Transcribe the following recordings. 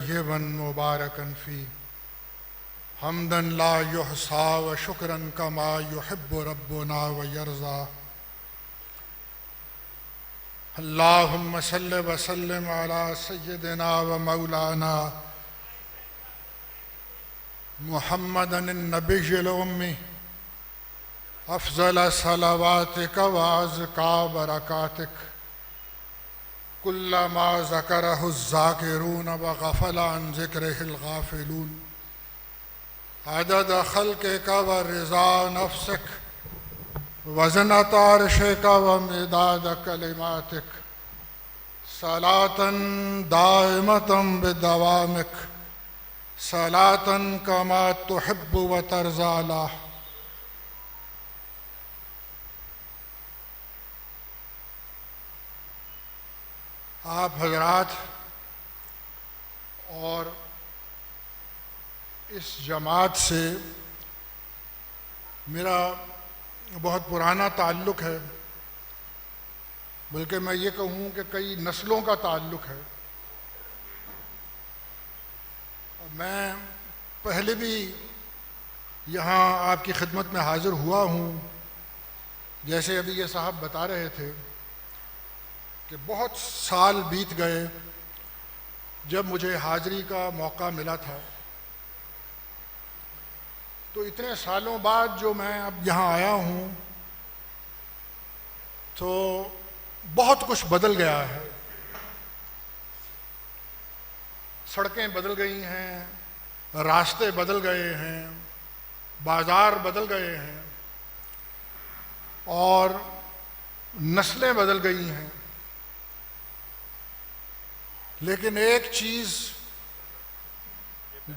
طیبا مبارکا فی حمدا لا یحصی و شکرا کما یحب ربنا و یرضی اللہم صل وسلم علی سیدنا و مولانا محمد النبی الأمی افضل صلواتک و ازکا برکاتک کلما ذکرہ الذاکرون وغفل عن ذکرہ الغافلون عدد خلقک و رضا نفسک وزنۃ عرشک و مداد کلماتک صلاة دائمة بدوامک صلاة کما تحب و ترضی له۔ آپ حضرات اور اس جماعت سے میرا بہت پرانا تعلق ہے، بلکہ میں یہ کہوں کہ کئی نسلوں کا تعلق ہے۔ میں پہلے بھی یہاں آپ کی خدمت میں حاضر ہوا ہوں، جیسے ابھی یہ صاحب بتا رہے تھے کہ بہت سال بیت گئے جب مجھے حاضری کا موقع ملا تھا، تو اتنے سالوں بعد جو میں اب یہاں آیا ہوں تو بہت کچھ بدل گیا ہے۔ سڑکیں بدل گئی ہیں، راستے بدل گئے ہیں، بازار بدل گئے ہیں اور نسلیں بدل گئی ہیں، لیکن ایک چیز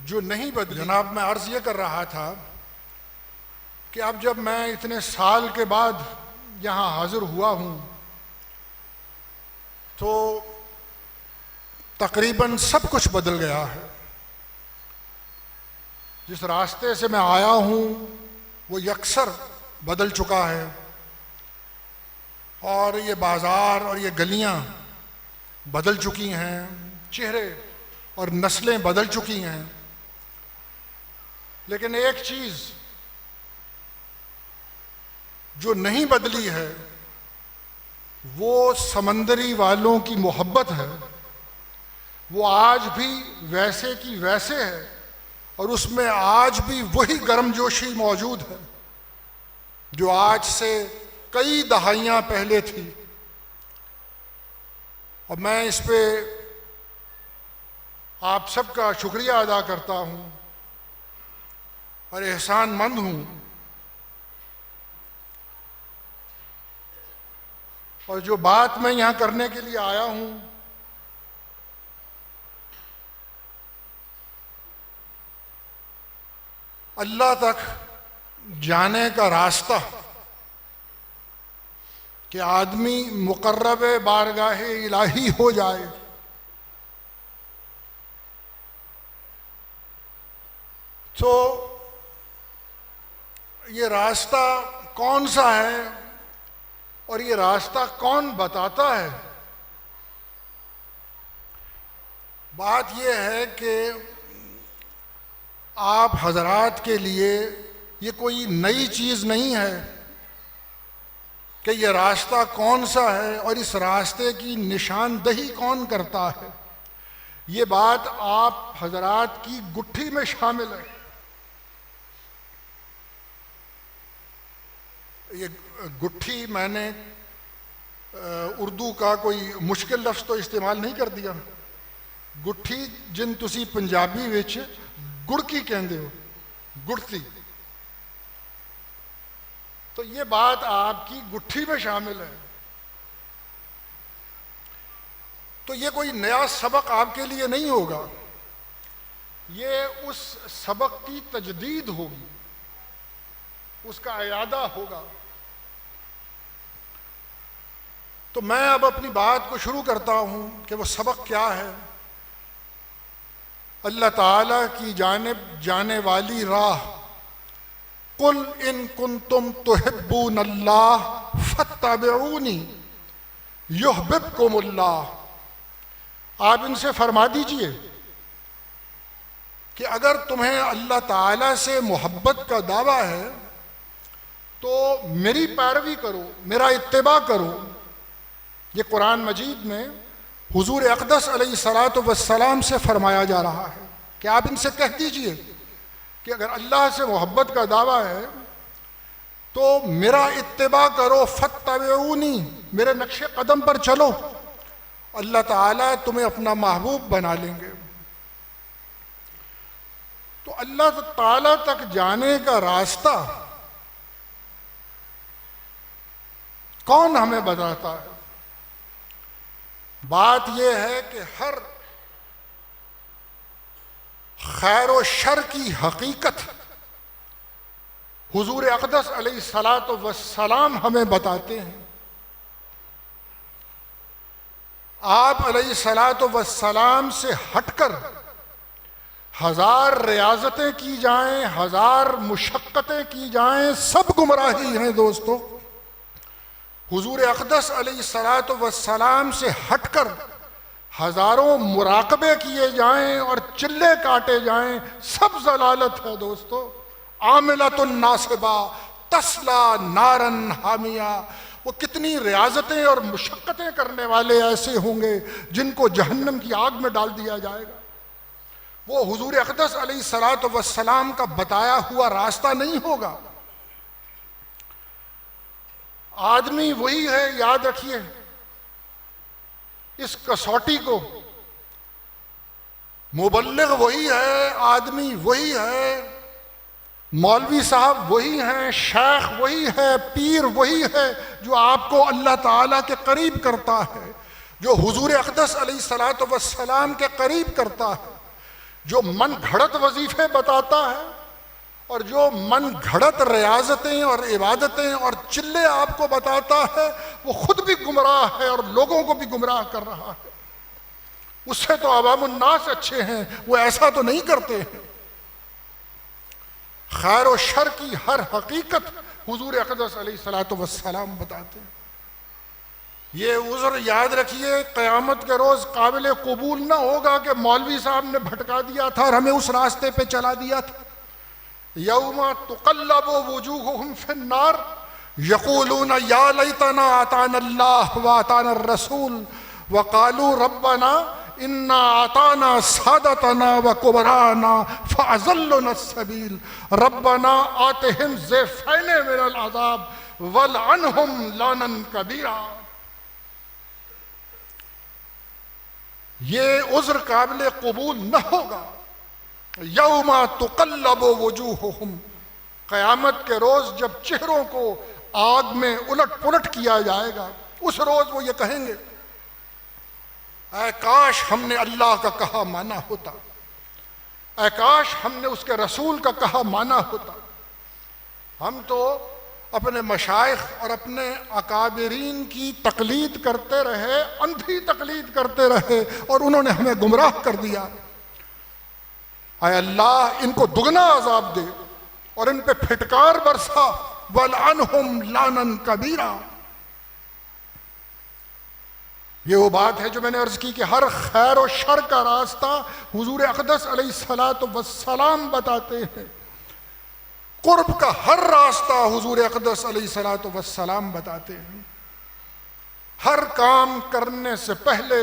جو نہیں بدلی، جناب میں عرض یہ کر رہا تھا کہ اب جب میں اتنے سال کے بعد یہاں حاضر ہوا ہوں تو تقریباً سب کچھ بدل گیا ہے۔ جس راستے سے میں آیا ہوں وہ یکسر بدل چکا ہے، اور یہ بازار اور یہ گلیاں بدل چکی ہیں، چہرے اور نسلیں بدل چکی ہیں، لیکن ایک چیز جو نہیں بدلی ہے وہ سمندری والوں کی محبت ہے۔ وہ آج بھی ویسے کی ویسے ہے، اور اس میں آج بھی وہی گرم جوشی موجود ہے جو آج سے کئی دہائیاں پہلے تھی۔ اور میں اس پہ آپ سب کا شکریہ ادا کرتا ہوں اور احسان مند ہوں، اور جو بات میں یہاں کرنے کے لیے آیا ہوں اللہ تک جانے کا راستہ، کہ آدمی مقرب بارگاہ الہی ہو جائے، تو یہ راستہ کون سا ہے اور یہ راستہ کون بتاتا ہے؟ بات یہ ہے کہ آپ حضرات کے لیے یہ کوئی نئی چیز نہیں ہے کہ یہ راستہ کون سا ہے اور اس راستے کی نشاندہی کون کرتا ہے۔ یہ بات آپ حضرات کی گٹھی میں شامل ہے۔ یہ گٹھی میں نے اردو کا کوئی مشکل لفظ تو استعمال نہیں کر دیا۔ گٹھی جن تسی پنجابی وچ گڑکی کہندے ہو، گڑتی، تو یہ بات آپ کی گٹھی میں شامل ہے۔ تو یہ کوئی نیا سبق آپ کے لیے نہیں ہوگا، یہ اس سبق کی تجدید ہوگی، اس کا اعادہ ہوگا۔ تو میں اب اپنی بات کو شروع کرتا ہوں کہ وہ سبق کیا ہے۔ اللہ تعالیٰ کی جانب جانے والی راہ، قل ان کنتم تحبون اللہ فاتبعونی یحببکم اللہ۔ آپ ان سے فرما دیجئے کہ اگر تمہیں اللہ تعالیٰ سے محبت کا دعویٰ ہے تو میری پیروی کرو، میرا اتباع کرو۔ یہ قرآن مجید میں حضور اقدس علیہ الصلاۃ والسلام سے فرمایا جا رہا ہے کہ آپ ان سے کہہ دیجئے کہ اگر اللہ سے محبت کا دعویٰ ہے تو میرا اتباع کرو، فاتبعونی، میرے نقش قدم پر چلو، اللہ تعالیٰ تمہیں اپنا محبوب بنا لیں گے۔ تو اللہ تعالیٰ تک جانے کا راستہ کون ہمیں بتاتا ہے؟ بات یہ ہے کہ ہر خیر و شر کی حقیقت حضور اقدس علیہ الصلاۃ والسلام ہمیں بتاتے ہیں۔ آپ علیہ الصلاۃ والسلام سے ہٹ کر ہزار ریاضتیں کی جائیں، ہزار مشقتیں کی جائیں، سب گمراہی ہیں دوستو۔ حضور اقدس علیہ الصلاۃ والسلام سے ہٹ کر ہزاروں مراقبے کیے جائیں اور چلے کاٹے جائیں، سب ضلالت ہے دوستو۔ عاملۃ ناصبہ تصلی نارا حامیہ، وہ کتنی ریاضتیں اور مشقتیں کرنے والے ایسے ہوں گے جن کو جہنم کی آگ میں ڈال دیا جائے گا۔ وہ حضور اقدس علیہ الصلاۃ والسلام کا بتایا ہوا راستہ نہیں ہوگا۔ آدمی وہی ہے، یاد رکھیے اس کسوٹی کو، مبلغ وہی ہے، آدمی وہی ہے، مولوی صاحب وہی ہیں، شیخ وہی ہے، پیر وہی ہے جو آپ کو اللہ تعالیٰ کے قریب کرتا ہے، جو حضور اقدس علیہ الصلاۃ والسلام کے قریب کرتا ہے، جو من گھڑت وظیفے بتاتا ہے اور جو من گھڑت ریاضتیں اور عبادتیں اور چلے آپ کو بتاتا ہے، وہ خود بھی گمراہ ہے اور لوگوں کو بھی گمراہ کر رہا ہے۔ اس سے تو عوام الناس اچھے ہیں، وہ ایسا تو نہیں کرتے ہیں۔ خیر و شر کی ہر حقیقت حضور اقدس علیہ الصلاۃ والسلام بتاتے ہیں۔ یہ عذر یاد رکھیے، قیامت کے روز قابل قبول نہ ہوگا کہ مولوی صاحب نے بھٹکا دیا تھا اور ہمیں اس راستے پہ چلا دیا تھا۔ یوم تقلب وجوہہم فی النار یقولون یا لیتنا اطعنا اللہ واطعنا الرسول وقالوا ربنا انا اطعنا سادتنا وکبراءنا فاضلونا السبیل ربنا آتہم ضعفین من العذاب والعنہم لعنا کبیرا۔ یہ عذر قابل قبول نہ ہوگا۔ یوم تقلب وجوہہم، قیامت کے روز جب چہروں کو آگ میں الٹ پلٹ کیا جائے گا، اس روز وہ یہ کہیں گے، اے کاش ہم نے اللہ کا کہا مانا ہوتا، اے کاش ہم نے اس کے رسول کا کہا مانا ہوتا۔ ہم تو اپنے مشائخ اور اپنے اکابرین کی تقلید کرتے رہے، اندھی تقلید کرتے رہے اور انہوں نے ہمیں گمراہ کر دیا۔ اے اللہ ان کو دگنا عذاب دے اور ان پہ پھٹکار برسا، وَلْعَنْهُمْ لَعْنًا كَبِيرًا۔ یہ وہ بات ہے جو میں نے عرض کی کہ ہر خیر و شر کا راستہ حضور اقدس علیہ الصلاۃ والسلام بتاتے ہیں، قرب کا ہر راستہ حضور اقدس علیہ الصلاۃ والسلام بتاتے ہیں۔ ہر کام کرنے سے پہلے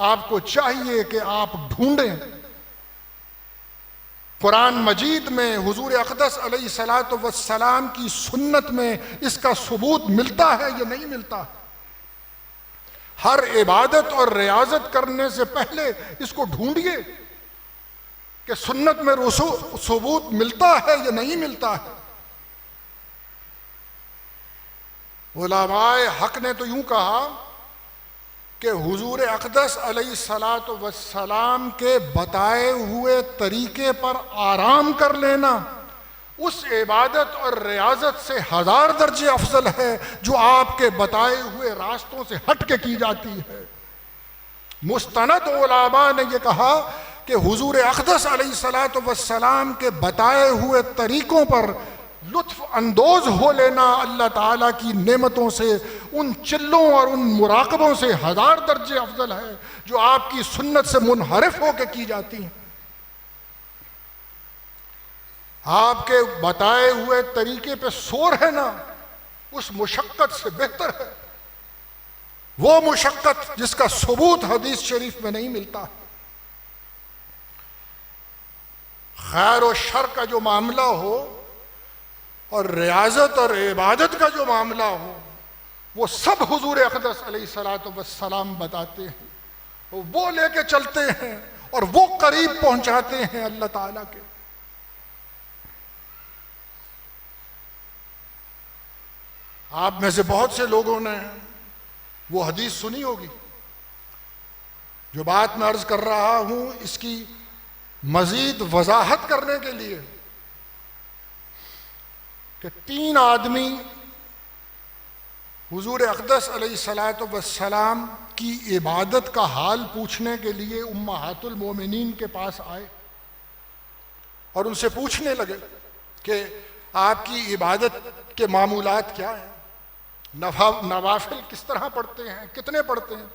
آپ کو چاہیے کہ آپ ڈھونڈیں قرآن مجید میں حضور اقدس علیہ الصلاۃ والسلام کی سنت میں اس کا ثبوت ملتا ہے یا نہیں ملتا۔ ہر عبادت اور ریاضت کرنے سے پہلے اس کو ڈھونڈیے کہ سنت میں ثبوت ملتا ہے یا نہیں ملتا ہے۔ علماء حق نے تو یوں کہا کہ حضور اقدس علیہ الصلاۃ والسلام کے بتائے ہوئے طریقے پر آرام کر لینا اس عبادت اور ریاضت سے 1000 درجے افضل ہے جو آپ کے بتائے ہوئے راستوں سے ہٹ کے کی جاتی ہے۔ مستند علماء نے یہ کہا کہ حضور اقدس علیہ الصلاۃ والسلام کے بتائے ہوئے طریقوں پر لطف اندوز ہو لینا اللہ تعالیٰ کی نعمتوں سے، ان چلوں اور ان مراقبوں سے 1000 درجے افضل ہے جو آپ کی سنت سے منحرف ہو کے کی جاتی ہیں۔ آپ کے بتائے ہوئے طریقے پہ سو رہنا اس مشقت سے بہتر ہے، وہ مشقت جس کا ثبوت حدیث شریف میں نہیں ملتا۔ خیر و شر کا جو معاملہ ہو اور ریاضت اور عبادت کا جو معاملہ ہو، وہ سب حضور اقدس علیہ الصلوۃ والسلام بتاتے ہیں، وہ لے کے چلتے ہیں اور وہ قریب پہنچاتے ہیں اللہ تعالیٰ کے۔ آپ میں سے بہت سے لوگوں نے وہ حدیث سنی ہوگی۔ جو بات میں عرض کر رہا ہوں اس کی مزید وضاحت کرنے کے لیے کہ 3 آدمی حضور اقدس علیہ الصلوۃ والسلام کی عبادت کا حال پوچھنے کے لیے امہات المومنین کے پاس آئے اور ان سے پوچھنے لگے کہ آپ کی عبادت کے معمولات کیا ہیں، نوافل کس طرح پڑھتے ہیں، کتنے پڑھتے ہیں۔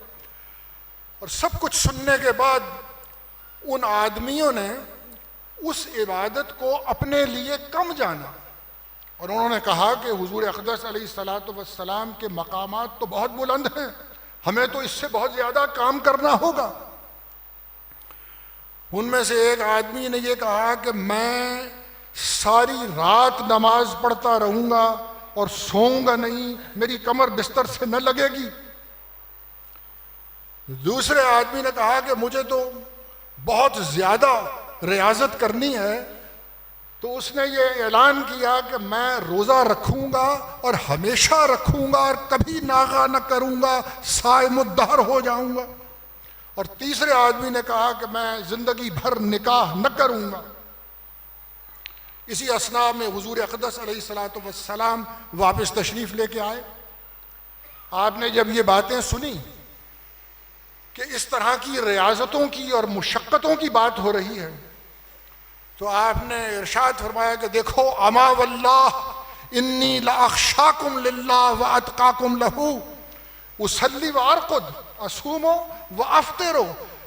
اور سب کچھ سننے کے بعد ان آدمیوں نے اس عبادت کو اپنے لیے کم جانا اور انہوں نے کہا کہ حضور اقدس علیہ الصلوۃ والسلام کے مقامات تو بہت بلند ہیں، ہمیں تو اس سے بہت زیادہ کام کرنا ہوگا۔ ان میں سے ایک آدمی نے یہ کہا کہ میں ساری رات نماز پڑھتا رہوں گا اور سوؤں گا نہیں، میری کمر بستر سے نہ لگے گی۔ دوسرے آدمی نے کہا کہ مجھے تو بہت زیادہ ریاضت کرنی ہے، تو اس نے یہ اعلان کیا کہ میں روزہ رکھوں گا اور ہمیشہ رکھوں گا اور کبھی ناغہ نہ کروں گا، صائم الدہر ہو جاؤں گا۔ اور تیسرے آدمی نے کہا کہ میں زندگی بھر نکاح نہ کروں گا۔ اسی اثناء میں حضور اقدس علیہ الصلوۃ والسلام واپس تشریف لے کے آئے۔ آپ نے جب یہ باتیں سنی کہ اس طرح کی ریاضتوں کی اور مشقتوں کی بات ہو رہی ہے، تو آپ نے ارشاد فرمایا کہ دیکھو، اما واللہ انی لاخشاکم للہ واتقاکم لہ، اصلی وارقد، اصوم وافطر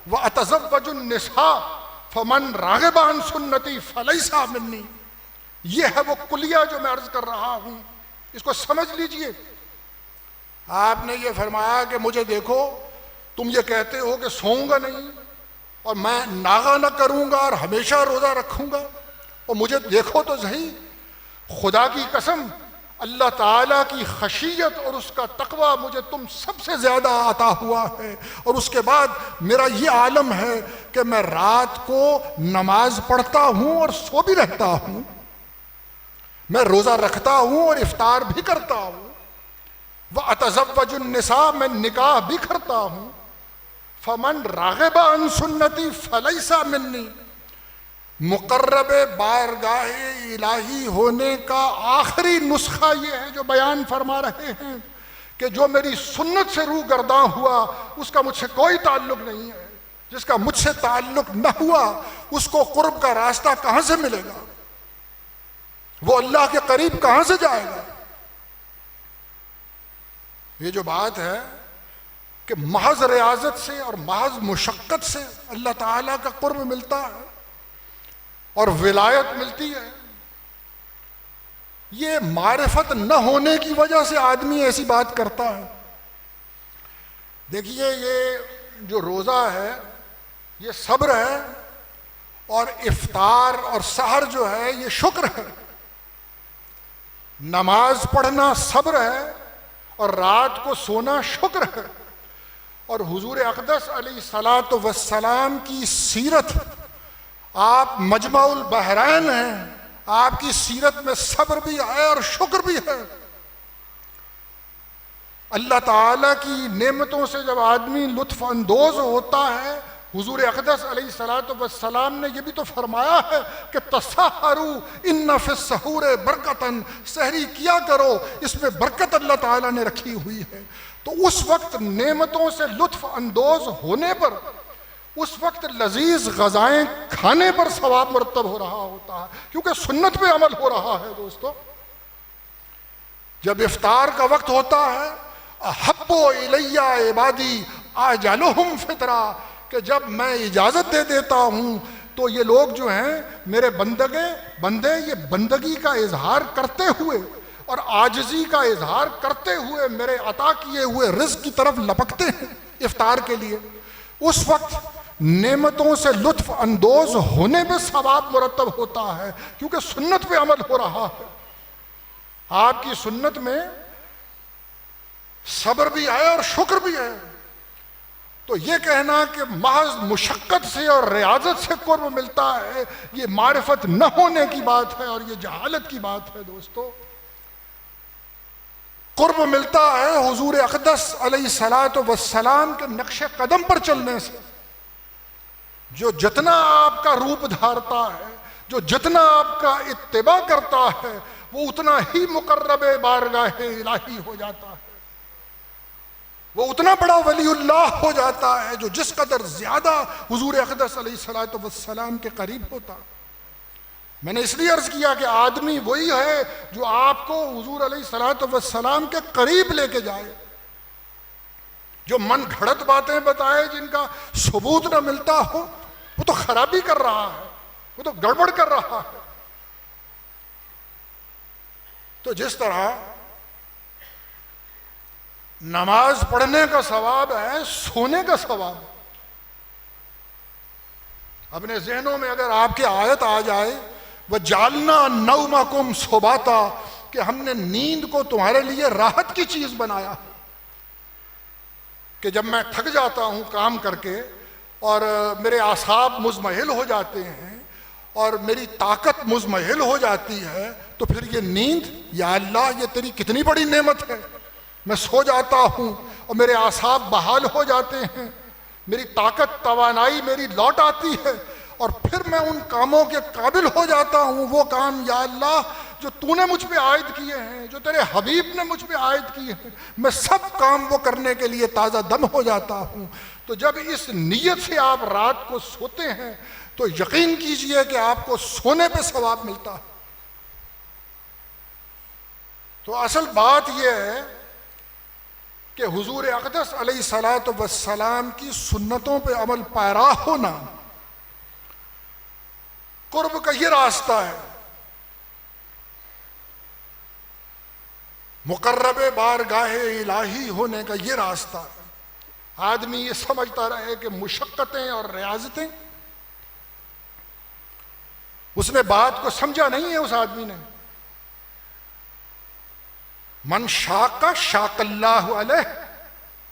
واتزوج النساء فمن راغب عن سنتی فلیس منی۔ یہ ہے وہ کلیہ جو میں عرض کر رہا ہوں، اس کو سمجھ لیجئے۔ آپ نے یہ فرمایا کہ مجھے دیکھو، تم یہ کہتے ہو کہ سوؤں گا نہیں اور میں ناغہ نہ کروں گا اور ہمیشہ روزہ رکھوں گا، اور مجھے دیکھو تو صحیح، خدا کی قسم اللہ تعالیٰ کی خشیت اور اس کا تقوی مجھے تم سب سے زیادہ عطا ہوا ہے، اور اس کے بعد میرا یہ عالم ہے کہ میں رات کو نماز پڑھتا ہوں اور سو بھی رہتا ہوں، میں روزہ رکھتا ہوں اور افطار بھی کرتا ہوں، وَأَتَزَوَّجُ النِّسَاء، میں نکاح بھی کرتا ہوں، فمن راغب عن سنتی فلیس منی۔ مقرب بارگاہ الہی ہونے کا آخری نسخہ یہ ہے جو بیان فرما رہے ہیں کہ جو میری سنت سے روح گرداں ہوا اس کا مجھ سے کوئی تعلق نہیں ہے، جس کا مجھ سے تعلق نہ ہوا اس کو قرب کا راستہ کہاں سے ملے گا، وہ اللہ کے قریب کہاں سے جائے گا۔ یہ جو بات ہے کہ محض ریاضت سے اور محض مشقت سے اللہ تعالیٰ کا قرب ملتا ہے اور ولایت ملتی ہے، یہ معرفت نہ ہونے کی وجہ سے آدمی ایسی بات کرتا ہے۔ دیکھیے، یہ جو روزہ ہے یہ صبر ہے، اور افطار اور سحر جو ہے یہ شکر ہے۔ نماز پڑھنا صبر ہے اور رات کو سونا شکر ہے۔ اور حضور اقدس علیہ الصلوۃ والسلام کی سیرت، آپ مجمع البحرین ہیں، آپ کی سیرت میں صبر بھی ہے اور شکر بھی ہے۔ اللہ تعالیٰ کی نعمتوں سے جب آدمی لطف اندوز ہوتا ہے، حضور اقدس علیہ الصلوۃ والسلام نے یہ بھی تو فرمایا ہے کہ تسحروا ان فی السحور برکتاً، سحری کیا کرو، اس میں برکت اللہ تعالیٰ نے رکھی ہوئی ہے۔ تو اس وقت نعمتوں سے لطف اندوز ہونے پر، اس وقت لذیذ غذائیں کھانے پر ثواب مرتب ہو رہا ہوتا ہے، کیونکہ سنت پہ عمل ہو رہا ہے۔ دوستو، جب افطار کا وقت ہوتا ہے، احب الی عبادی اجلہم فطرا، کہ جب میں اجازت دے دیتا ہوں تو یہ لوگ جو ہیں میرے بندے یہ بندگی کا اظہار کرتے ہوئے اور عاجزی کا اظہار کرتے ہوئے میرے عطا کیے ہوئے رزق کی طرف لپکتے ہیں افطار کے لیے، اس وقت نعمتوں سے لطف اندوز ہونے میں ثواب مرتب ہوتا ہے، کیونکہ سنت پہ عمل ہو رہا ہے۔ آپ کی سنت میں صبر بھی ہے اور شکر بھی ہے، تو یہ کہنا کہ محض مشقت سے اور ریاضت سے قرب ملتا ہے، یہ معرفت نہ ہونے کی بات ہے اور یہ جہالت کی بات ہے۔ دوستو، قرب ملتا ہے حضور اقدس علیہ الصلوۃ والسلام کے نقش قدم پر چلنے سے، جو جتنا آپ کا روپ دھارتا ہے، جو جتنا آپ کا اتباع کرتا ہے، وہ اتنا ہی مقرب بارگاہ الہی ہو جاتا ہے، وہ اتنا بڑا ولی اللہ ہو جاتا ہے جو جس قدر زیادہ حضور اقدس علیہ الصلوۃ والسلام کے قریب ہوتا۔ میں نے اس لیے عرض کیا کہ آدمی وہی ہے جو آپ کو حضور علیہ الصلوۃ والسلام کے قریب لے کے جائے، جو من گھڑت باتیں بتائے جن کا ثبوت نہ ملتا ہو، وہ تو خرابی کر رہا ہے، وہ تو گڑبڑ کر رہا ہے۔ تو جس طرح نماز پڑھنے کا ثواب ہے، سونے کا ثواب ہے۔ اپنے ذہنوں میں اگر آپ کی آیت آ جائے وَجَعَلْنَا نَوْمَكُمْ سُبَاتًا، کہ ہم نے نیند کو تمہارے لیے راحت کی چیز بنایا، کہ جب میں تھک جاتا ہوں کام کر کے اور میرے اعصاب مضمحل ہو جاتے ہیں اور میری طاقت مضمحل ہو جاتی ہے، تو پھر یہ نیند، یا اللہ یہ تیری کتنی بڑی نعمت ہے، میں سو جاتا ہوں اور میرے اعصاب بحال ہو جاتے ہیں، میری طاقت توانائی میری لوٹ آتی ہے، اور پھر میں ان کاموں کے قابل ہو جاتا ہوں، وہ کام یا اللہ جو تو نے مجھ پہ عائد کیے ہیں، جو تیرے حبیب نے مجھ پہ عائد کیے ہیں، میں سب کام وہ کرنے کے لیے تازہ دم ہو جاتا ہوں۔ تو جب اس نیت سے آپ رات کو سوتے ہیں تو یقین کیجئے کہ آپ کو سونے پہ ثواب ملتا ہے۔ تو اصل بات یہ ہے کہ حضور اقدس علیہ الصلوۃ والسلام کی سنتوں پہ عمل پیرا ہونا قرب کا یہ راستہ ہے، مقرب بارگاہ الہی ہونے کا یہ راستہ ہے۔ آدمی یہ سمجھتا رہے کہ مشقتیں اور ریاضتیں، اس نے بات کو سمجھا نہیں ہے، اس آدمی نے۔ من شاق شاق اللہ علیہ،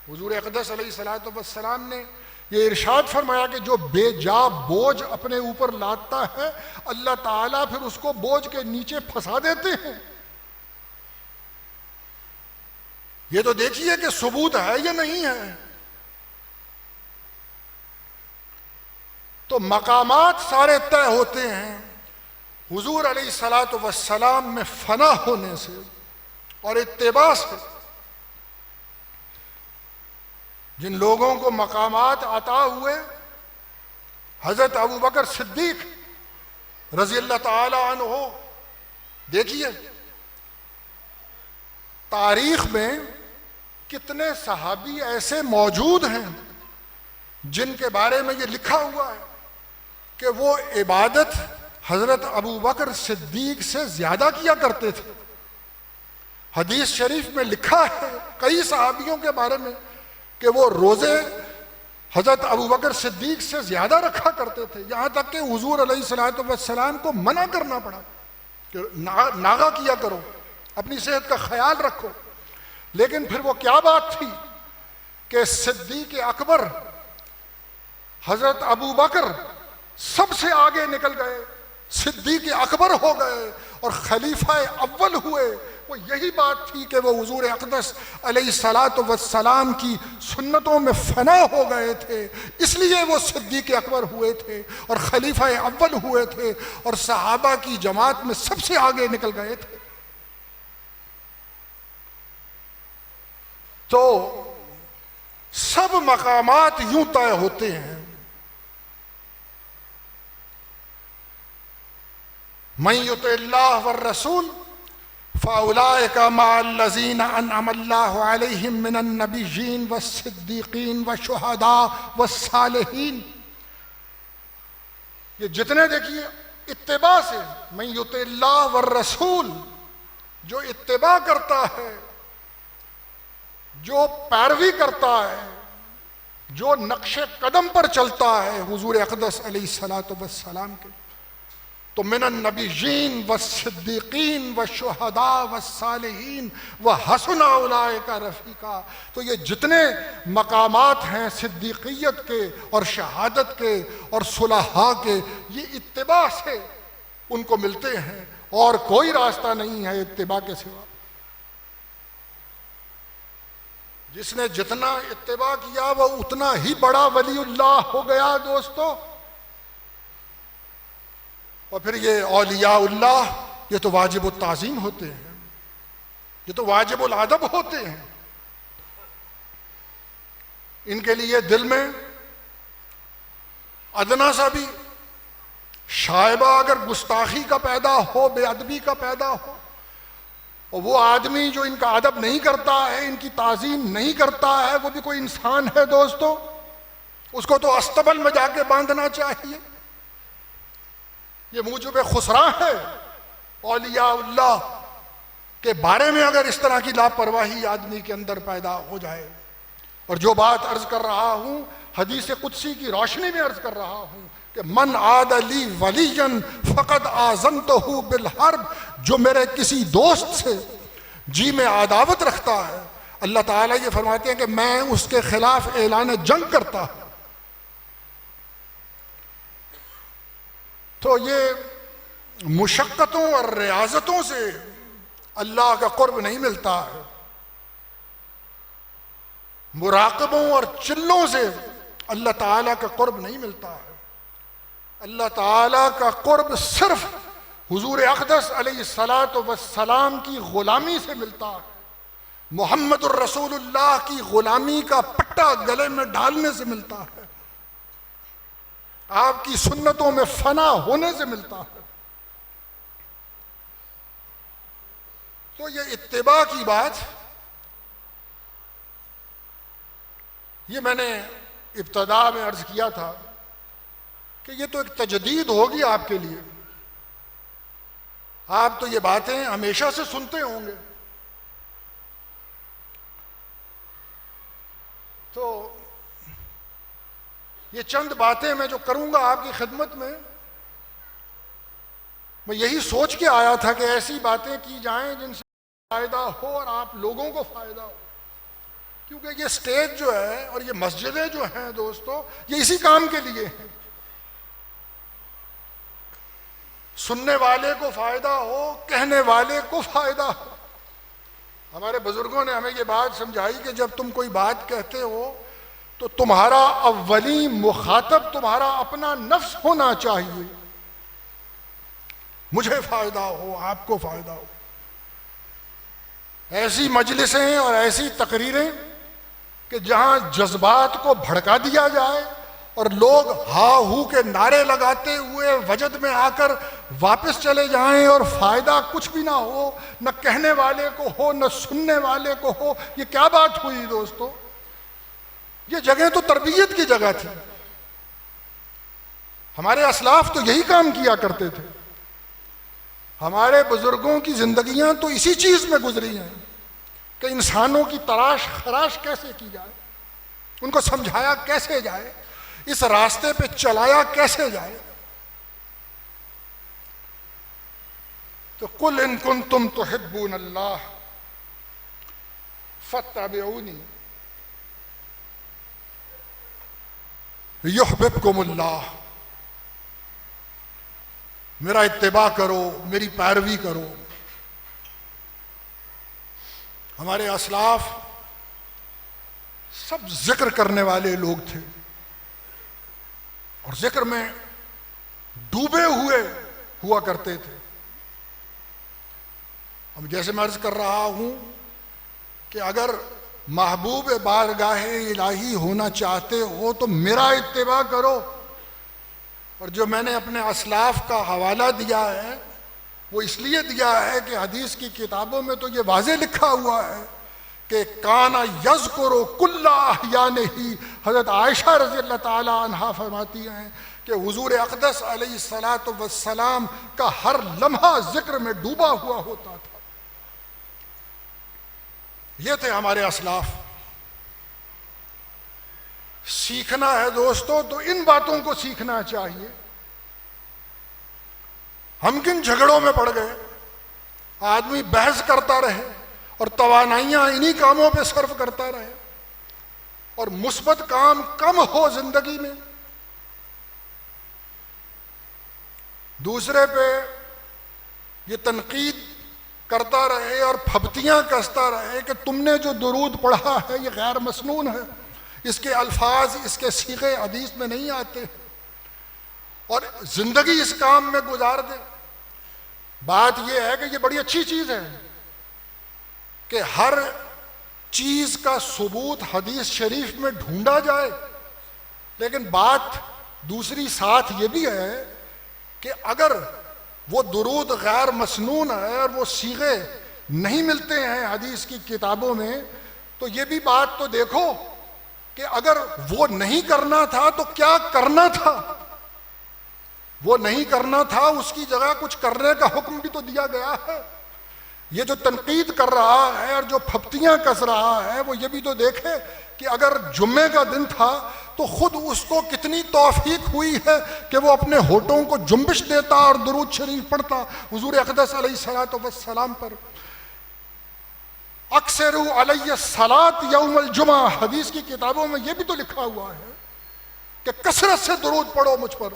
حضور اقدس علیہ الصلوۃ والسلام نے یہ ارشاد فرمایا کہ جو بے جا بوجھ اپنے اوپر لاتا ہے، اللہ تعالیٰ پھر اس کو بوجھ کے نیچے پھنسا دیتے ہیں۔ یہ تو دیکھیے کہ ثبوت ہے یا نہیں ہے۔ تو مقامات سارے طے ہوتے ہیں حضور علیہ الصلوۃ والسلام میں فنا ہونے سے اور اتباع سے۔ جن لوگوں کو مقامات عطا ہوئے، حضرت ابوبکر صدیق رضی اللہ تعالی عنہ، دیکھیے تاریخ میں کتنے صحابی ایسے موجود ہیں جن کے بارے میں یہ لکھا ہوا ہے کہ وہ عبادت حضرت ابوبکر صدیق سے زیادہ کیا کرتے تھے۔ حدیث شریف میں لکھا ہے کئی صحابیوں کے بارے میں کہ وہ روزے حضرت ابوبکر صدیق سے زیادہ رکھا کرتے تھے، یہاں تک کہ حضور علیہ الصلوۃ والسلام کو منع کرنا پڑا کہ ناغا کیا کرو، اپنی صحت کا خیال رکھو۔ لیکن پھر وہ کیا بات تھی کہ صدیق اکبر حضرت ابوبکر سب سے آگے نکل گئے، صدیق اکبر ہو گئے اور خلیفہ اول ہوئے۔ وہ یہی بات تھی کہ وہ حضور اقدس علیہ الصلوۃ والسلام کی سنتوں میں فنا ہو گئے تھے، اس لیے وہ صدیق اکبر ہوئے تھے اور خلیفہ اول ہوئے تھے اور صحابہ کی جماعت میں سب سے آگے نکل گئے تھے۔ تو سب مقامات یوں طے ہوتے ہیں۔ من یطع اللہ والرسول فاولئک مع الذین انعم اللہ علیہم من النبیین والصدیقین والشہداء والصالحین۔ یہ جتنے دیکھیے اتباع سے، من یطع اللہ والرسول، جو اتباع کرتا ہے، جو پیروی کرتا ہے، جو نقش قدم پر چلتا ہے حضور اقدس علیہ الصلوۃ والسلام کے، تو من النبیین والصدیقین والشہداء والصالحین وحسن اولئک رفیقا، تو یہ جتنے مقامات ہیں صدیقیت کے اور شہادت کے اور صلحاء کے، یہ اتباع سے ان کو ملتے ہیں، اور کوئی راستہ نہیں ہے اتباع کے سوا۔ جس نے جتنا اتباع کیا وہ اتنا ہی بڑا ولی اللہ ہو گیا دوستو۔ اور پھر یہ اولیاء اللہ، یہ تو واجب التعظیم ہوتے ہیں، یہ تو واجب الادب ہوتے ہیں۔ ان کے لیے دل میں ادنا سا بھی شائبہ اگر گستاخی کا پیدا ہو، بے ادبی کا پیدا ہو، اور وہ آدمی جو ان کا ادب نہیں کرتا ہے، ان کی تعظیم نہیں کرتا ہے، وہ بھی کوئی انسان ہے دوستو، اس کو تو استبل میں جا کے باندھنا چاہیے۔ یہ موجب خسراں ہے۔ اولیاء اللہ کے بارے میں اگر اس طرح کی لاپرواہی آدمی کے اندر پیدا ہو جائے، اور جو بات عرض کر رہا ہوں حدیث قدسی کی روشنی میں عرض کر رہا ہوں کہ من عاد لی ولیا فقد آذنتہ بالحرب، جو میرے کسی دوست سے جی میں عداوت رکھتا ہے، اللہ تعالیٰ یہ فرماتے ہیں کہ میں اس کے خلاف اعلان جنگ کرتا ہوں۔ تو یہ مشقتوں اور ریاضتوں سے اللہ کا قرب نہیں ملتا ہے، مراقبوں اور چلوں سے اللہ تعالیٰ کا قرب نہیں ملتا ہے۔ اللہ تعالیٰ کا قرب صرف حضور اقدس علیہ الصلاۃ والسلام کی غلامی سے ملتا ہے، محمد الرسول اللہ کی غلامی کا پٹا گلے میں ڈالنے سے ملتا ہے، آپ کی سنتوں میں فنا ہونے سے ملتا ہے۔ تو یہ اتباع کی بات، یہ میں نے ابتدا میں عرض کیا تھا کہ یہ تو ایک تجدید ہوگی آپ کے لیے، آپ تو یہ باتیں ہمیشہ سے سنتے ہوں گے۔ تو یہ چند باتیں میں جو کروں گا آپ کی خدمت میں یہی سوچ کے آیا تھا کہ ایسی باتیں کی جائیں جن سے فائدہ ہو اور آپ لوگوں کو فائدہ ہو، کیونکہ یہ سٹیج جو ہے اور یہ مسجدیں جو ہیں دوستو، یہ اسی کام کے لیے ہیں، سننے والے کو فائدہ ہو، کہنے والے کو فائدہ ہو۔ ہمارے بزرگوں نے ہمیں یہ بات سمجھائی کہ جب تم کوئی بات کہتے ہو تو تمہارا اولین مخاطب تمہارا اپنا نفس ہونا چاہیے، مجھے فائدہ ہو، آپ کو فائدہ ہو۔ ایسی مجلسیں اور ایسی تقریریں کہ جہاں جذبات کو بھڑکا دیا جائے اور لوگ ہا ہو کے نعرے لگاتے ہوئے وجد میں آ کر واپس چلے جائیں اور فائدہ کچھ بھی نہ ہو، نہ کہنے والے کو ہو نہ سننے والے کو ہو، یہ کیا بات ہوئی دوستو؟ یہ جگہ تو تربیت کی جگہ تھی، ہمارے اسلاف تو یہی کام کیا کرتے تھے، ہمارے بزرگوں کی زندگیاں تو اسی چیز میں گزری ہیں کہ انسانوں کی تراش خراش کیسے کی جائے، ان کو سمجھایا کیسے جائے، اس راستے پہ چلایا کیسے جائے۔ تو قل ان کنتم تحبون اللہ فاتبعونی یحببکم اللہ، میرا اتباع کرو، میری پیروی کرو۔ ہمارے اسلاف سب ذکر کرنے والے لوگ تھے اور ذکر میں ڈوبے ہوئے ہوا کرتے تھے۔ اب جیسے میں عرض کر رہا ہوں کہ اگر محبوب بارگاہ الہی ہونا چاہتے ہو تو میرا اتباع کرو، اور جو میں نے اپنے اسلاف کا حوالہ دیا ہے وہ اس لیے دیا ہے کہ حدیث کی کتابوں میں تو یہ واضح لکھا ہوا ہے کہ کان یذکر کل احیانہ، حضرت عائشہ رضی اللہ تعالی عنہا فرماتی ہیں کہ حضور اقدس علیہ الصلاۃ والسلام کا ہر لمحہ ذکر میں ڈوبا ہوا ہوتا تھا۔ یہ تھے ہمارے اسلاف۔ سیکھنا ہے دوستو تو ان باتوں کو سیکھنا چاہیے۔ ہم کن جھگڑوں میں پڑ گئے، آدمی بحث کرتا رہے اور توانائیاں انہی کاموں پہ صرف کرتا رہے اور مثبت کام کم ہو زندگی میں، دوسرے پہ یہ تنقید کرتا رہے اور پھپتیاں کستا رہے کہ تم نے جو درود پڑھا ہے یہ غیر مسنون ہے، اس کے الفاظ، اس کے صیغے حدیث میں نہیں آتے، اور زندگی اس کام میں گزار دے۔ بات یہ ہے کہ یہ بڑی اچھی چیز ہے کہ ہر چیز کا ثبوت حدیث شریف میں ڈھونڈا جائے، لیکن بات دوسری ساتھ یہ بھی ہے کہ اگر وہ درود غیر مسنون ہے اور وہ صیغے نہیں ملتے ہیں حدیث کی کتابوں میں، تو یہ بھی بات تو دیکھو کہ اگر وہ نہیں کرنا تھا تو کیا کرنا تھا۔ وہ نہیں کرنا تھا، اس کی جگہ کچھ کرنے کا حکم بھی تو دیا گیا ہے۔ یہ جو تنقید کر رہا ہے اور جو پھپتیاں کس رہا ہے وہ یہ بھی تو دیکھے کہ اگر جمعے کا دن تھا تو خود اس کو کتنی توفیق ہوئی ہے کہ وہ اپنے ہونٹوں کو جنبش دیتا اور درود شریف پڑھتا حضور اقدس علیہ الصلاۃ والسلام پر۔ اکثروا علی الصلاۃ یوم الجمعہ، حدیث کی کتابوں میں یہ بھی تو لکھا ہوا ہے کہ کثرت سے درود پڑھو مجھ پر۔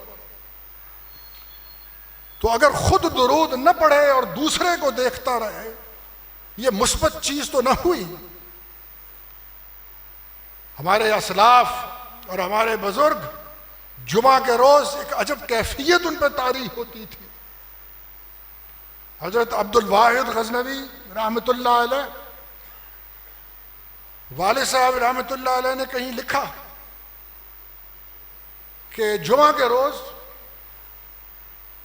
تو اگر خود درود نہ پڑھے اور دوسرے کو دیکھتا رہے، یہ مثبت چیز تو نہ ہوئی۔ ہمارے اسلاف اور ہمارے بزرگ جمعہ کے روز ایک عجب کیفیت ان پہ طاری ہوتی تھی۔ حضرت عبد الواحد غزنوی رحمۃ اللہ علیہ، والد صاحب رحمۃ اللہ علیہ نے کہیں لکھا کہ جمعہ کے روز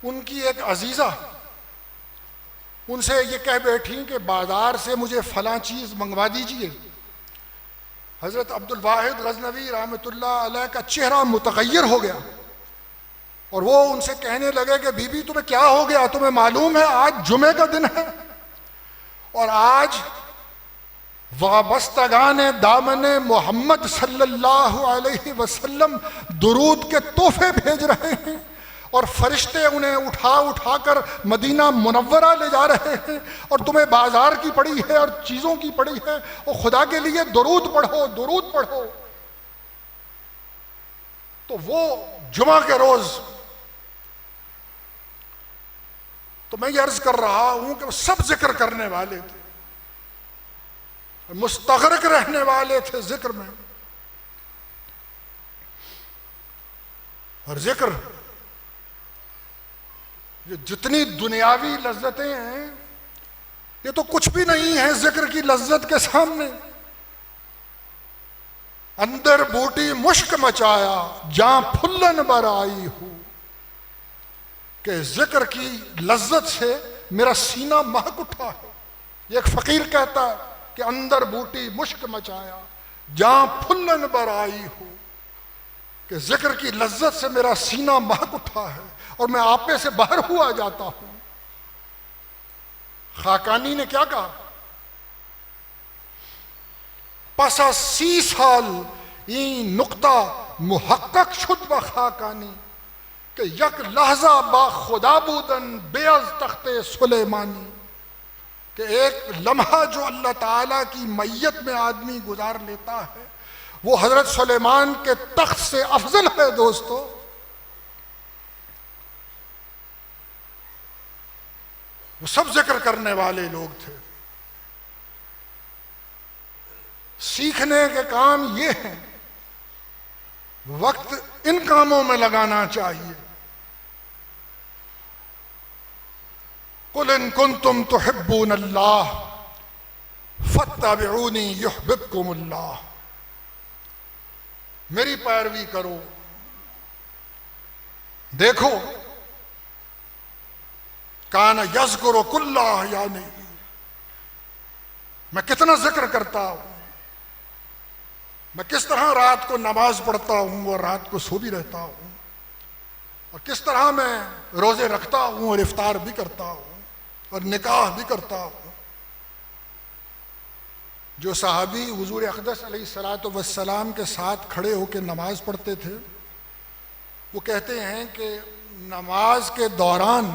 ان کی ایک عزیزہ ان سے یہ کہہ بیٹھی کہ بازار سے مجھے فلاں چیز منگوا دیجئے۔ حضرت عبد الواحد غزنوی رحمۃ اللہ علیہ کا چہرہ متغیر ہو گیا اور وہ ان سے کہنے لگے کہ بی بی تمہیں کیا ہو گیا؟ تمہیں معلوم ہے آج جمعے کا دن ہے اور آج وابستگان دامن محمد صلی اللہ علیہ وسلم درود کے تحفے بھیج رہے ہیں اور فرشتے انہیں اٹھا اٹھا کر مدینہ منورہ لے جا رہے ہیں اور تمہیں بازار کی پڑی ہے اور چیزوں کی پڑی ہے، اور خدا کے لیے درود پڑھو، درود پڑھو۔ تو وہ جمعہ کے روز، تو میں یہ عرض کر رہا ہوں کہ وہ سب ذکر کرنے والے تھے، مستغرق رہنے والے تھے ذکر میں، اور ذکر یہ جتنی دنیاوی لذتیں ہیں یہ تو کچھ بھی نہیں ہیں ذکر کی لذت کے سامنے۔ اندر بوٹی مشک مچایا جہاں پھلن بر آئی ہوں، کہ ذکر کی لذت سے میرا سینہ مہک اٹھا ہے۔ یہ ایک فقیر کہتا ہے کہ اندر بوٹی مشک مچایا جہاں پھلن بر آئی ہوں، کہ ذکر کی لذت سے میرا سینہ مہک اٹھا ہے اور میں آپے سے باہر ہوا جاتا ہوں۔ خاقانی نے کیا کہا؟ پسا 30 سال این نقطہ محقق شد و خاقانی، کہ یک لحظہ با خدا بودن بے از تخت سلیمانی، کہ ایک لمحہ جو اللہ تعالیٰ کی میت میں آدمی گزار لیتا ہے وہ حضرت سلیمان کے تخت سے افضل ہے۔ دوستو وہ سب ذکر کرنے والے لوگ تھے۔ سیکھنے کے کام یہ ہیں، وقت ان کاموں میں لگانا چاہیے۔ قُلْ إِن كُنتُمْ تُحِبُّونَ اللَّهَ فَاتَّبِعُونِي يُحْبِبْكُمُ اللَّهُ، میری پیروی کرو، دیکھو کان یذکر کل احیانہ، میں کتنا ذکر کرتا ہوں، میں کس طرح رات کو نماز پڑھتا ہوں اور رات کو سو بھی رہتا ہوں۔ اور کس طرح میں روزے رکھتا ہوں اور افطار بھی کرتا ہوں اور نکاح بھی کرتا ہوں۔ جو صحابی حضور اقدس علیہ الصلاۃ والسلام کے ساتھ کھڑے ہو کے نماز پڑھتے تھے، وہ کہتے ہیں کہ نماز کے دوران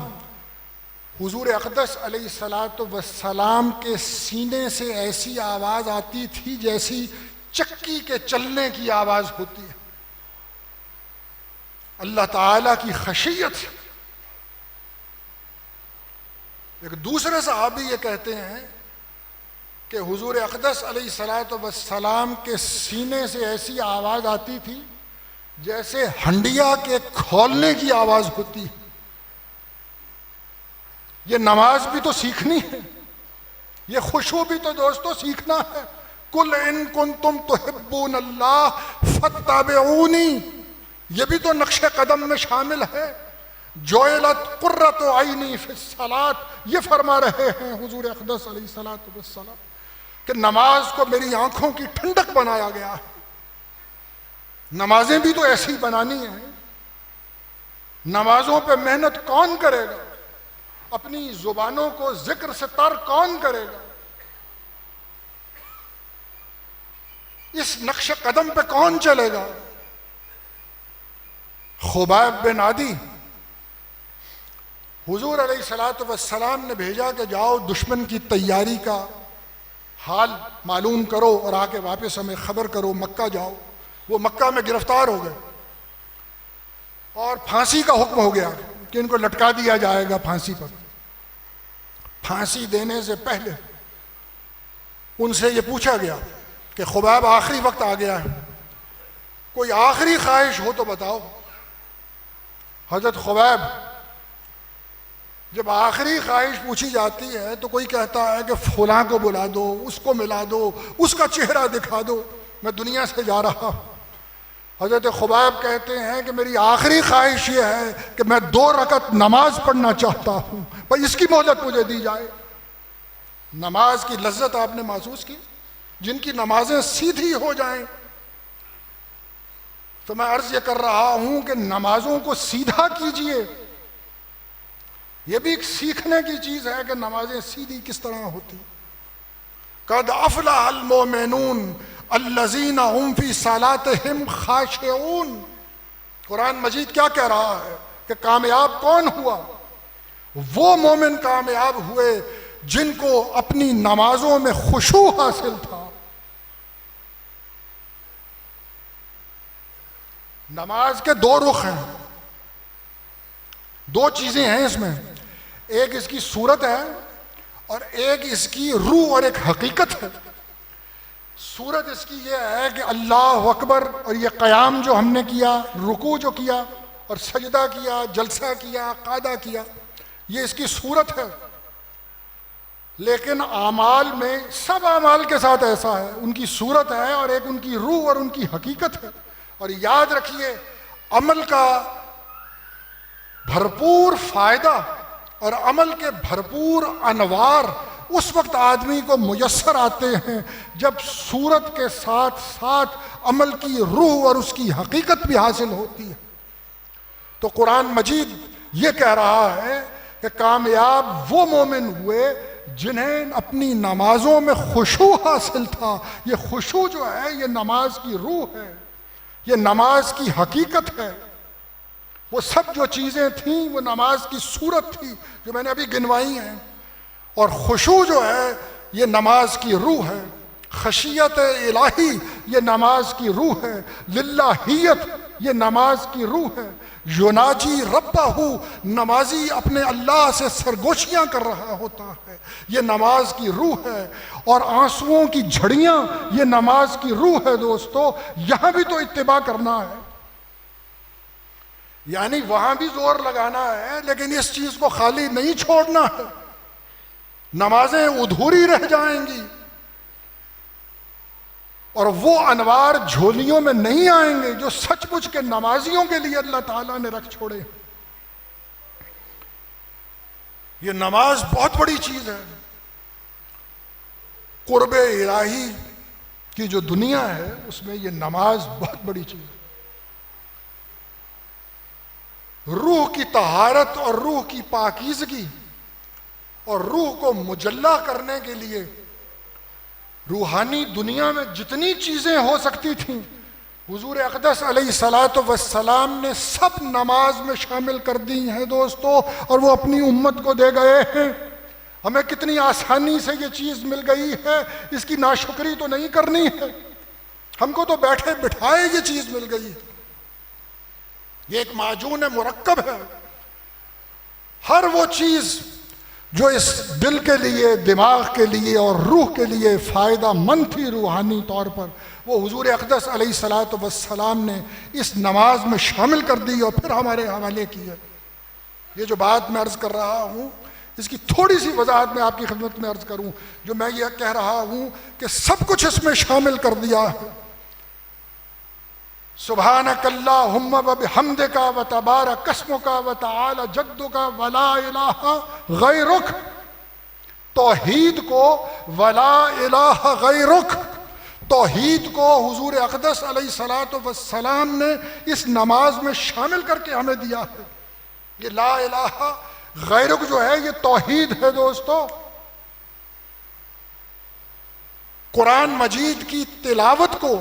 حضور اقدس علیہ الصلاۃ والسلام کے سینے سے ایسی آواز آتی تھی جیسی چکی کے چلنے کی آواز ہوتی ہے۔ اللہ تعالیٰ کی خشیت۔ ایک دوسرے صحابی یہ کہتے ہیں کہ حضور اقدس علیہ الصلاۃ والسلام کے سینے سے ایسی آواز آتی تھی جیسے ہنڈیا کے کھولنے کی آواز ہوتی ہے۔ یہ نماز بھی تو سیکھنی ہے، یہ خشوع بھی تو دوستو سیکھنا ہے۔ قل ان کنتم تحبون اللہ فاتبعونی، یہ بھی تو نقش قدم میں شامل ہے۔ جعلت قرۃ عینی فی الصلاۃ، یہ فرما رہے ہیں حضور اقدس علیہ الصلاۃ والسلام کہ نماز کو میری آنکھوں کی ٹھنڈک بنایا گیا ہے۔ نمازیں بھی تو ایسی بنانی ہیں۔ نمازوں پہ محنت کون کرے گا؟ اپنی زبانوں کو ذکر سے تر کون کرے گا؟ اس نقش قدم پہ کون چلے گا؟ خبیب بن عدی حضور علیہ الصلاۃ والسلام نے بھیجا کہ جاؤ دشمن کی تیاری کا حال معلوم کرو اور آ کے واپس ہمیں خبر کرو، مکہ جاؤ۔ وہ مکہ میں گرفتار ہو گئے اور پھانسی کا حکم ہو گیا کہ ان کو لٹکا دیا جائے گا پھانسی پر۔ پھانسی دینے سے پہلے ان سے یہ پوچھا گیا کہ خبیب آخری وقت آ گیا ہے، کوئی آخری خواہش ہو تو بتاؤ۔ حضرت خبیب جب آخری خواہش پوچھی جاتی ہے تو کوئی کہتا ہے کہ فلاں کو بلا دو، اس کو ملا دو، اس کا چہرہ دکھا دو، میں دنیا سے جا رہا ہوں۔ حضرت خبیب کہتے ہیں کہ میری آخری خواہش یہ ہے کہ میں 2 رکعت نماز پڑھنا چاہتا ہوں، بھائی اس کی مہلت مجھے دی جائے۔ نماز کی لذت آپ نے محسوس کی؟ جن کی نمازیں سیدھی ہو جائیں، تو میں عرض یہ کر رہا ہوں کہ نمازوں کو سیدھا کیجئے۔ یہ بھی ایک سیکھنے کی چیز ہے کہ نمازیں سیدھی کس طرح ہوتی۔ قد افلح المؤمنون الذین هم فی صلاتہم خاشعون۔ قرآن مجید کیا کہہ رہا ہے کہ کامیاب کون ہوا؟ وہ مومن کامیاب ہوئے جن کو اپنی نمازوں میں خشوع حاصل تھا۔ نماز کے 2 رخ ہیں، 2 چیزیں ہیں اس میں، ایک اس کی صورت ہے اور ایک اس کی روح اور ایک حقیقت ہے۔ صورت اس کی یہ ہے کہ اللہ اکبر اور یہ قیام جو ہم نے کیا، رکوع جو کیا اور سجدہ کیا، جلسہ کیا، قعدہ کیا، یہ اس کی صورت ہے۔ لیکن اعمال میں سب اعمال کے ساتھ ایسا ہے، ان کی صورت ہے اور ایک ان کی روح اور ان کی حقیقت ہے۔ اور یاد رکھیے عمل کا بھرپور فائدہ اور عمل کے بھرپور انوار اس وقت آدمی کو میسر آتے ہیں جب صورت کے ساتھ ساتھ عمل کی روح اور اس کی حقیقت بھی حاصل ہوتی ہے۔ تو قرآن مجید یہ کہہ رہا ہے کہ کامیاب وہ مومن ہوئے جنہیں اپنی نمازوں میں خشوع حاصل تھا۔ یہ خشوع جو ہے یہ نماز کی روح ہے، یہ نماز کی حقیقت ہے۔ وہ سب جو چیزیں تھیں وہ نماز کی صورت تھی جو میں نے ابھی گنوائی ہیں، اور خشوع جو ہے یہ نماز کی روح ہے۔ خشیت الہی یہ نماز کی روح ہے، للہیت یہ نماز کی روح ہے۔ یناجی ربہ، نمازی اپنے اللہ سے سرگوشیاں کر رہا ہوتا ہے، یہ نماز کی روح ہے۔ اور آنسوؤں کی جھڑیاں یہ نماز کی روح ہے۔ دوستو یہاں بھی تو اتباع کرنا ہے، یعنی وہاں بھی زور لگانا ہے، لیکن اس چیز کو خالی نہیں چھوڑنا ہے۔ نمازیں ادھوری رہ جائیں گی اور وہ انوار جھولیوں میں نہیں آئیں گے جو سچ مچ کے نمازیوں کے لیے اللہ تعالیٰ نے رکھ چھوڑے۔ یہ نماز بہت بڑی چیز ہے۔ قرب الہی کی جو دنیا ہے اس میں یہ نماز بہت بڑی چیز ہے۔ روح کی طہارت اور روح کی پاکیزگی اور روح کو مجلہ کرنے کے لیے روحانی دنیا میں جتنی چیزیں ہو سکتی تھیں حضور اقدس علیہ الصلوۃ والسلام نے سب نماز میں شامل کر دی ہیں دوستو، اور وہ اپنی امت کو دے گئے ہیں۔ ہمیں کتنی آسانی سے یہ چیز مل گئی ہے، اس کی ناشکری تو نہیں کرنی ہے، ہم کو تو بیٹھے بٹھائے یہ چیز مل گئی ہے۔ یہ ایک معجون مرکب ہے، ہر وہ چیز جو اس دل کے لیے، دماغ کے لیے اور روح کے لیے فائدہ مند تھی روحانی طور پر، وہ حضور اقدس علیہ الصلوۃ والسلام نے اس نماز میں شامل کر دی اور پھر ہمارے حوالے کی ہے۔ یہ جو بات میں عرض کر رہا ہوں، اس کی تھوڑی سی وضاحت میں آپ کی خدمت میں عرض کروں۔ جو میں یہ کہہ رہا ہوں کہ سب کچھ اس میں شامل کر دیا ہے۔ سبحانک اللہم وبحمدک وتبارک اسمک وتعالی جدک ولا الہ غیرک، توحید کو ولا الہ غیرک، توحید کو حضور اقدس علیہ الصلوۃ والسلام نے اس نماز میں شامل کر کے ہمیں دیا ہے۔ یہ لا الہ غیرک جو ہے یہ توحید ہے دوستو۔ قرآن مجید کی تلاوت کو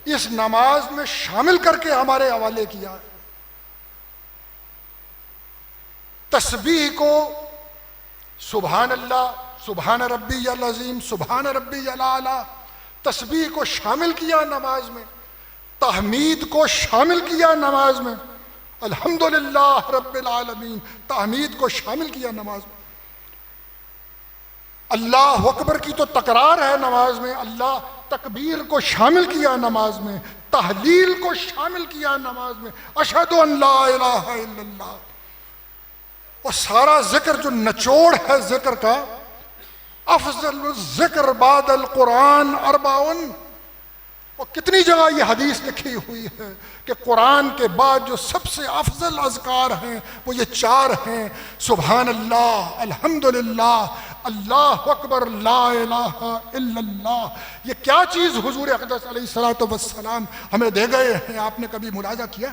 اس نماز میں شامل کر کے ہمارے حوالے کیا ہے۔ تسبیح کو سبحان اللہ، سبحان ربی العظیم، سبحان ربی الاعلیٰ، تسبیح کو شامل کیا نماز میں، تحمید کو شامل کیا نماز میں، الحمدللہ رب العالمین، تحمید کو شامل کیا نماز میں۔ اللہ اکبر کی تو تکرار ہے نماز میں، اللہ تکبیر کو شامل کیا نماز میں، تحلیل کو شامل کیا نماز میں، اشہد ان لا الہ الا اللہ۔ اور سارا ذکر جو نچوڑ ہے ذکر کا، افضل الذکر بعد القرآن اربعن، اور کتنی جگہ یہ حدیث لکھی ہوئی ہے کہ قرآن کے بعد جو سب سے افضل اذکار ہیں وہ یہ چار ہیں، سبحان اللہ، الحمدللہ، اللہ اکبر، لا الہ الا اللہ۔ یہ کیا چیز حضور اقدس علیہ الصلوۃ والسلام ہمیں دے گئے ہیں، آپ نے کبھی ملاحظہ کیا؟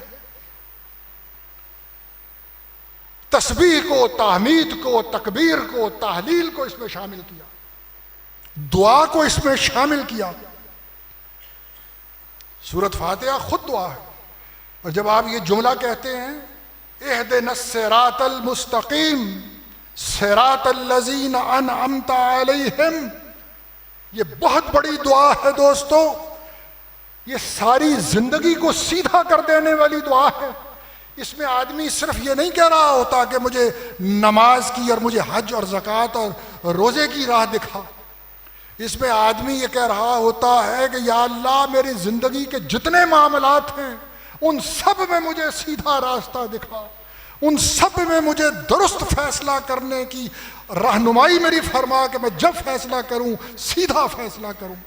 تسبیح کو، تحمید کو، تکبیر کو، تحلیل کو اس میں شامل کیا، دعا کو اس میں شامل کیا۔ سورۃ فاتحہ خود دعا ہے، اور جب آپ یہ جملہ کہتے ہیں اہدنا الصراط المستقیم صراط الذین انعمت علیہم، یہ بہت بڑی دعا ہے دوستو، یہ ساری زندگی کو سیدھا کر دینے والی دعا ہے۔ اس میں آدمی صرف یہ نہیں کہہ رہا ہوتا کہ مجھے نماز کی اور مجھے حج اور زکوٰۃ اور روزے کی راہ دکھا، اس میں آدمی یہ کہہ رہا ہوتا ہے کہ یا اللہ میری زندگی کے جتنے معاملات ہیں ان سب میں مجھے سیدھا راستہ دکھا، ان سب میں مجھے درست فیصلہ کرنے کی رہنمائی میری فرما کہ میں جب فیصلہ کروں سیدھا فیصلہ کروں۔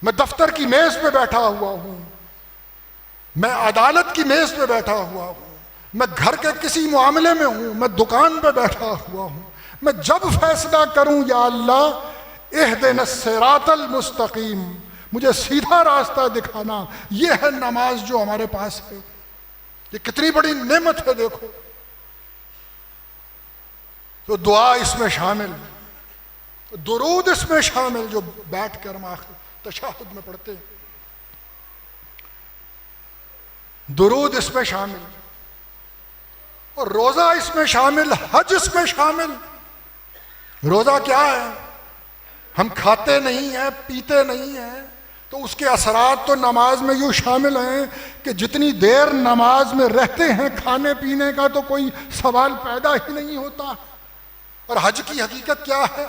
میں دفتر کی میز پہ بیٹھا ہوا ہوں، میں عدالت کی میز پہ بیٹھا ہوا ہوں، میں گھر کے کسی معاملے میں ہوں، میں دکان پہ بیٹھا ہوا ہوں، میں جب فیصلہ کروں یا اللہ اہدنا الصراط المستقیم، مجھے سیدھا راستہ دکھانا، یہ ہے نماز جو ہمارے پاس ہے۔ یہ کتنی بڑی نعمت ہے دیکھو۔ تو دعا اس میں شامل، درود اس میں شامل جو بیٹھ کر ہم آخر تشہد میں پڑھتے ہیں، درود اس میں شامل، اور روزہ اس میں شامل، حج اس میں شامل۔ روزہ کیا ہے؟ ہم کھاتے نہیں ہیں، پیتے نہیں ہیں، تو اس کے اثرات تو نماز میں یوں شامل ہیں کہ جتنی دیر نماز میں رہتے ہیں کھانے پینے کا تو کوئی سوال پیدا ہی نہیں ہوتا۔ اور حج کی حقیقت کیا ہے؟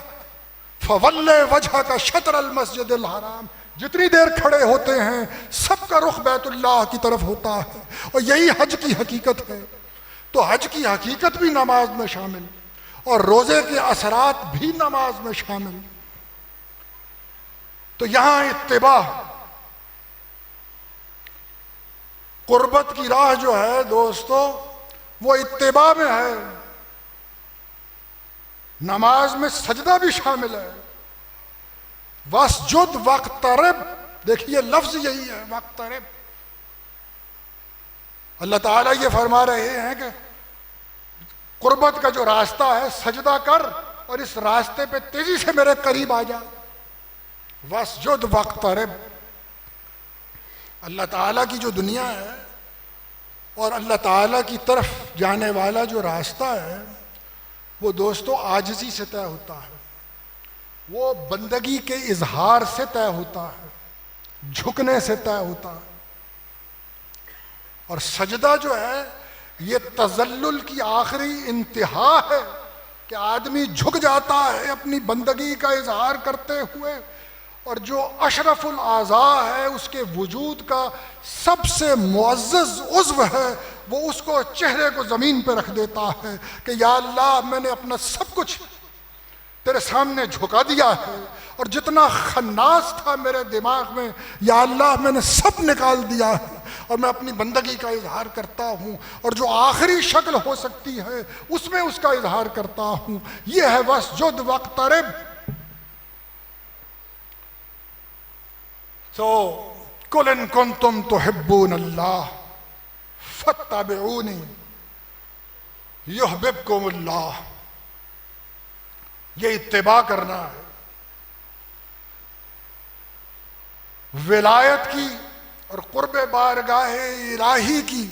فَوَلِّ وَجْهَكَ شَطْرَ الْمَسْجِدِ الْحَرَامِ، جتنی دیر کھڑے ہوتے ہیں سب کا رخ بیت اللہ کی طرف ہوتا ہے، اور یہی حج کی حقیقت ہے۔ تو حج کی حقیقت بھی نماز میں شامل، اور روزے کے اثرات بھی نماز میں شامل۔ تو یہاں اتباع، قربت کی راہ جو ہے دوستو وہ اتباع میں ہے۔ نماز میں سجدہ بھی شامل ہے، وَاسْجُدْ وَاقْتَرِب، دیکھیے لفظ یہی ہے، وَاقْتَرِب۔ اللہ تعالیٰ یہ فرما رہے ہیں کہ قربت کا جو راستہ ہے سجدہ کر اور اس راستے پہ تیزی سے میرے قریب آ جا، واسجد واقترب۔ اللہ تعالیٰ کی جو دنیا ہے اور اللہ تعالیٰ کی طرف جانے والا جو راستہ ہے وہ دوستو عاجزی سے طے ہوتا ہے، وہ بندگی کے اظہار سے طے ہوتا ہے، جھکنے سے طے ہوتا ہے۔ اور سجدہ جو ہے یہ تذلل کی آخری انتہا ہے کہ آدمی جھک جاتا ہے اپنی بندگی کا اظہار کرتے ہوئے، اور جو اشرف الاعضاء ہے اس کے وجود کا سب سے معزز عضو ہے وہ اس کو چہرے کو زمین پہ رکھ دیتا ہے کہ یا اللہ میں نے اپنا سب کچھ تیرے سامنے جھکا دیا ہے، اور جتنا خناس تھا میرے دماغ میں یا اللہ میں نے سب نکال دیا ہے، اور میں اپنی بندگی کا اظہار کرتا ہوں، اور جو آخری شکل ہو سکتی ہے اس میں اس کا اظہار کرتا ہوں۔ یہ ہے واسجد واقترب۔ تو قل ان کنتم تحبون اللہ فاتبعونی یحببکم اللہ، یہ اتباع کرنا ہے۔ ولایت کی اور قرب بارگاہ الہی کی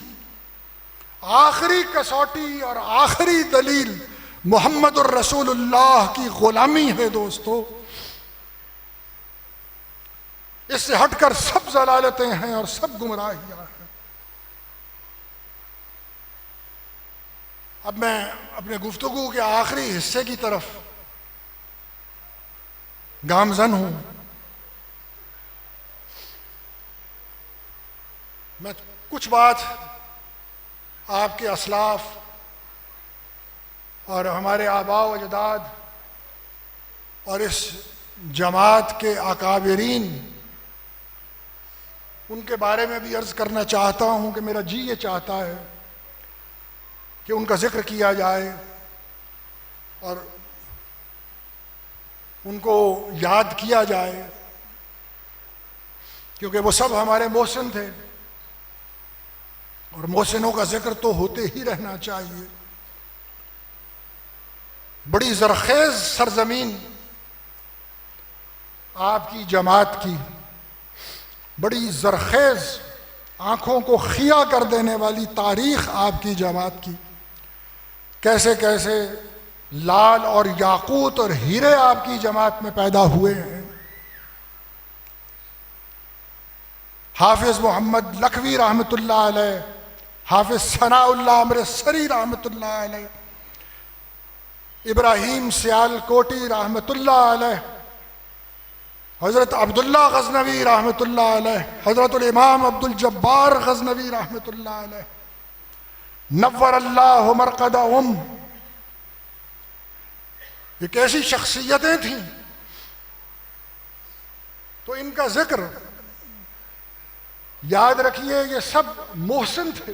آخری کسوٹی اور آخری دلیل محمد الرسول اللہ کی غلامی ہے دوستو۔ اس سے ہٹ کر سب ضلالتیں ہیں اور سب گمراہیاں ہیں۔ اب میں اپنے گفتگو کے آخری حصے کی طرف گامزن ہوں۔ میں کچھ بات آپ کے اسلاف اور ہمارے آباء و اجداد اور اس جماعت کے اکابرین ان کے بارے میں بھی عرض کرنا چاہتا ہوں کہ میرا جی یہ چاہتا ہے کہ ان کا ذکر کیا جائے اور ان کو یاد کیا جائے، کیونکہ وہ سب ہمارے محسن تھے اور محسنوں کا ذکر تو ہوتے ہی رہنا چاہیے۔ بڑی زرخیز سرزمین آپ کی جماعت کی، بڑی زرخیز آنکھوں کو خیاں کر دینے والی تاریخ آپ کی جماعت کی، کیسے کیسے لال اور یاقوت اور ہیرے آپ کی جماعت میں پیدا ہوئے ہیں۔ حافظ محمد لکھوی رحمۃ اللہ علیہ، حافظ ثناء اللہ امرتسری رحمۃ اللہ علیہ، ابراہیم سیال کوٹی رحمۃ اللہ علیہ، حضرت عبداللہ غزنوی رحمۃ اللہ علیہ، حضرت الامام عبد الجبار غزنوی رحمۃ اللہ علیہ، نور اللہ مرقدہم، یہ کیسی شخصیتیں تھیں۔ تو ان کا ذکر یاد رکھیے، یہ سب محسن تھے۔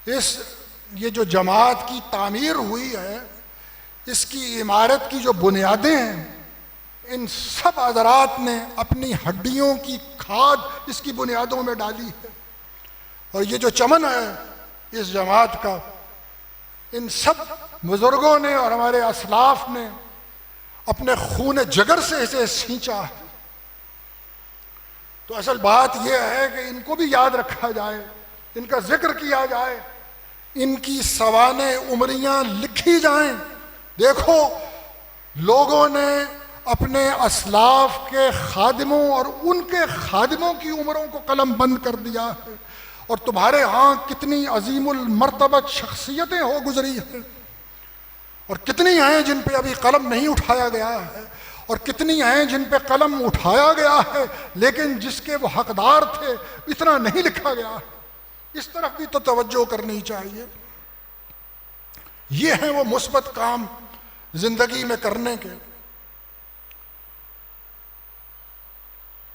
یہ جو جماعت کی تعمیر ہوئی ہے، اس کی عمارت کی جو بنیادیں ہیں، ان سب حضرات نے اپنی ہڈیوں کی کھاد اس کی بنیادوں میں ڈالی ہے، اور یہ جو چمن ہے اس جماعت کا، ان سب بزرگوں نے اور ہمارے اسلاف نے اپنے خون جگر سے اسے سینچا ہے۔ تو اصل بات یہ ہے کہ ان کو بھی یاد رکھا جائے، ان کا ذکر کیا جائے، ان کی سوانح عمریاں لکھی جائیں۔ دیکھو لوگوں نے اپنے اسلاف کے خادموں اور ان کے خادموں کی عمروں کو قلم بند کر دیا ہے، اور تمہارے ہاں کتنی عظیم المرتبت شخصیتیں ہو گزری ہیں، اور کتنی ہیں جن پہ ابھی قلم نہیں اٹھایا گیا ہے، اور کتنی ہیں جن پہ قلم اٹھایا گیا ہے لیکن جس کے وہ حقدار تھے اتنا نہیں لکھا گیا ہے۔ اس طرف بھی تو توجہ کرنی چاہیے۔ یہ ہیں وہ مثبت کام زندگی میں کرنے کے۔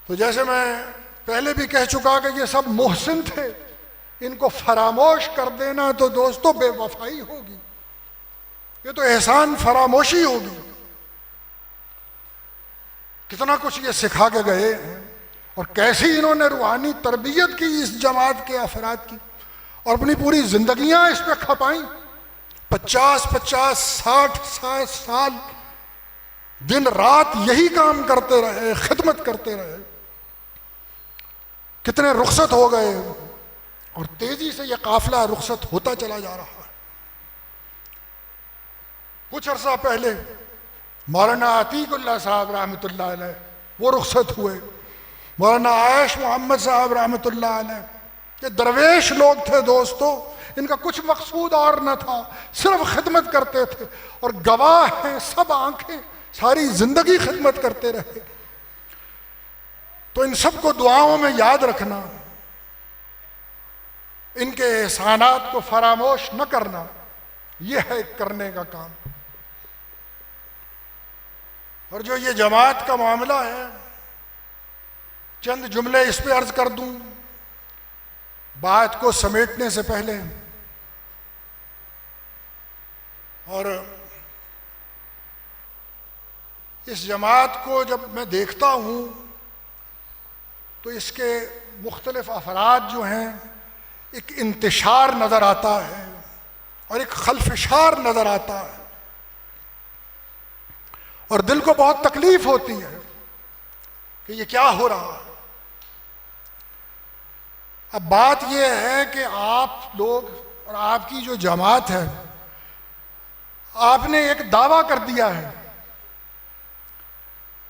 تو جیسے میں پہلے بھی کہہ چکا کہ یہ سب محسن تھے، ان کو فراموش کر دینا تو دوستو بے وفائی ہوگی، یہ تو احسان فراموشی ہوگی۔ کتنا کچھ یہ سکھا کے گئے ہیں، اور کیسی انہوں نے روحانی تربیت کی اس جماعت کے افراد کی، اور اپنی پوری زندگیاں اس پہ کھپائیں، 50 60 سال دن رات یہی کام کرتے رہے، خدمت کرتے رہے۔ کتنے رخصت ہو گئے، اور تیزی سے یہ قافلہ رخصت ہوتا چلا جا رہا ہے۔ کچھ عرصہ پہلے مولانا عتیق اللہ صاحب رحمۃ اللہ علیہ وہ رخصت ہوئے، مولانا عائش محمد صاحب رحمۃ اللہ علیہ، یہ درویش لوگ تھے دوستو، ان کا کچھ مقصود اور نہ تھا، صرف خدمت کرتے تھے، اور گواہ ہیں سب آنکھیں، ساری زندگی خدمت کرتے رہے۔ تو ان سب کو دعاؤں میں یاد رکھنا، ان کے احسانات کو فراموش نہ کرنا، یہ ہے کرنے کا کام۔ اور جو یہ جماعت کا معاملہ ہے، چند جملے اس پہ عرض کر دوں بات کو سمیٹنے سے پہلے۔ اور اس جماعت کو جب میں دیکھتا ہوں تو اس کے مختلف افراد جو ہیں، ایک انتشار نظر آتا ہے اور ایک خلفشار نظر آتا ہے، اور دل کو بہت تکلیف ہوتی ہے کہ یہ کیا ہو رہا ہے۔ اب بات یہ ہے کہ آپ لوگ اور آپ کی جو جماعت ہے، آپ نے ایک دعویٰ کر دیا ہے،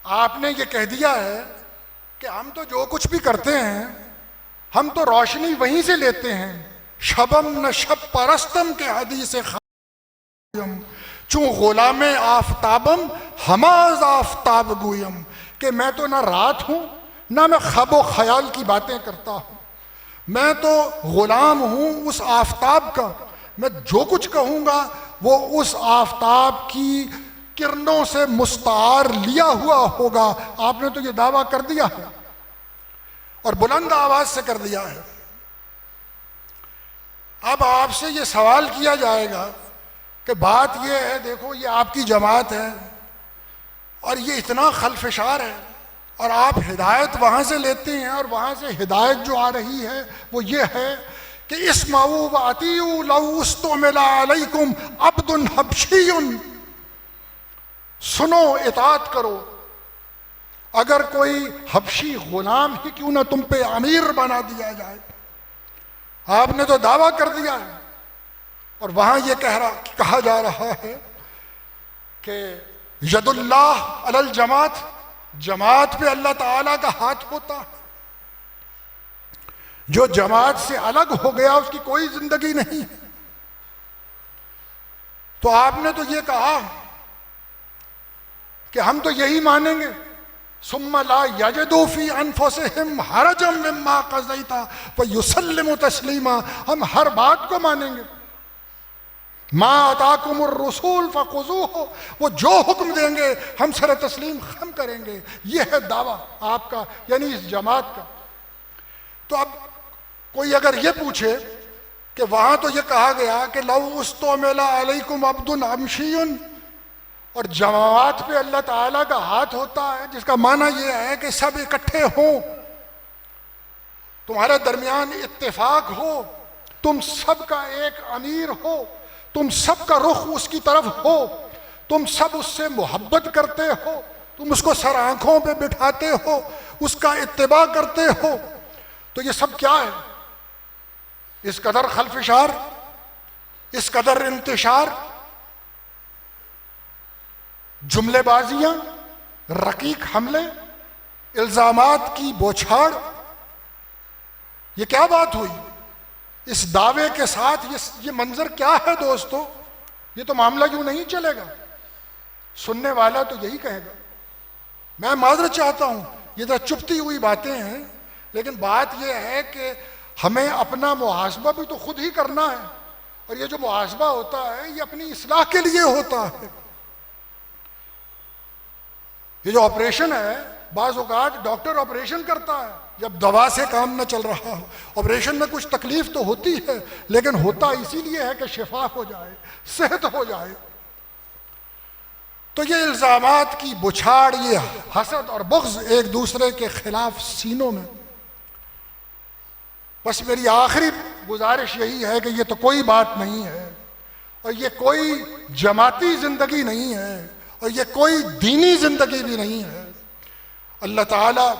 آپ نے یہ کہہ دیا ہے کہ ہم تو جو کچھ بھی کرتے ہیں، ہم تو روشنی وہیں سے لیتے ہیں۔ شبم نہ شب پرستم کے حدیث خایم، چوں غلام آفتابم ہماز آفتاب گویم، کہ میں تو نہ رات ہوں نہ میں خواب و خیال کی باتیں کرتا ہوں، میں تو غلام ہوں اس آفتاب کا، میں جو کچھ کہوں گا وہ اس آفتاب کی کرنوں سے مستعار لیا ہوا ہوگا۔ آپ نے تو یہ دعویٰ کر دیا ہے اور بلند آواز سے کر دیا ہے۔ اب آپ سے یہ سوال کیا جائے گا کہ بات یہ ہے، دیکھو یہ آپ کی جماعت ہے اور یہ اتنا خلفشار ہے، اور آپ ہدایت وہاں سے لیتے ہیں، اور وہاں سے ہدایت جو آ رہی ہے وہ یہ ہے کہ اسمعوا واطیعوا لو استعمل علیکم عبد حبشی، سنو اطاعت کرو، اگر کوئی حبشی غلام ہی کیوں نہ تم پہ امیر بنا دیا جائے۔ آپ نے تو دعویٰ کر دیا ہے، اور وہاں یہ کہا جا رہا ہے کہ ید اللہ علی الجماعت، جماعت پہ اللہ تعالیٰ کا ہاتھ ہوتا ہے۔ جو جماعت سے الگ ہو گیا اس کی کوئی زندگی نہیں۔ تو آپ نے تو یہ کہا کہ ہم تو یہی مانیں گے، ثم لا یجدوا فی انفسہم حرجا مما قضیت ویسلموا تسلیما، ہم ہر بات کو مانیں گے۔ ما آتاکم الرسول فخذوہ، وہ جو حکم دیں گے ہم سر تسلیم ہم کریں گے۔ یہ ہے دعویٰ آپ کا، یعنی اس جماعت کا۔ تو اب کوئی اگر یہ پوچھے کہ وہاں تو یہ کہا گیا کہ لو استعمل علیکم عبد حبشی، اور جماعت پہ اللہ تعالیٰ کا ہاتھ ہوتا ہے، جس کا معنی یہ ہے کہ سب اکٹھے ہوں، تمہارے درمیان اتفاق ہو، تم سب کا ایک امیر ہو، تم سب کا رخ اس کی طرف ہو، تم سب اس سے محبت کرتے ہو، تم اس کو سر آنکھوں پہ بٹھاتے ہو، اس کا اتباع کرتے ہو، تو یہ سب کیا ہے؟ اس قدر خلفشار، اس قدر انتشار، جملے بازیاں، رقیق حملے، الزامات کی بوچھاڑ، یہ کیا بات ہوئی؟ اس دعوے کے ساتھ یہ منظر کیا ہے دوستو؟ یہ تو معاملہ یوں نہیں چلے گا۔ سننے والا تو یہی کہے گا۔ میں معذرت چاہتا ہوں، یہ تو چپتی ہوئی باتیں ہیں، لیکن بات یہ ہے کہ ہمیں اپنا محاسبہ بھی تو خود ہی کرنا ہے، اور یہ جو محاسبہ ہوتا ہے یہ اپنی اصلاح کے لیے ہوتا ہے۔ یہ جو آپریشن ہے، بعض اوقات ڈاکٹر آپریشن کرتا ہے جب دوا سے کام نہ چل رہا ہو۔ آپریشن میں کچھ تکلیف تو ہوتی ہے، لیکن ہوتا اسی لیے ہے کہ شفا ہو جائے، صحت ہو جائے۔ تو یہ الزامات کی بچھاڑ، یہ حسد اور بغض ایک دوسرے کے خلاف سینوں میں، بس میری آخری گزارش یہی ہے کہ یہ تو کوئی بات نہیں ہے، اور یہ کوئی جماعتی زندگی نہیں ہے، اور یہ کوئی دینی زندگی بھی نہیں ہے۔ اللہ تعالیٰ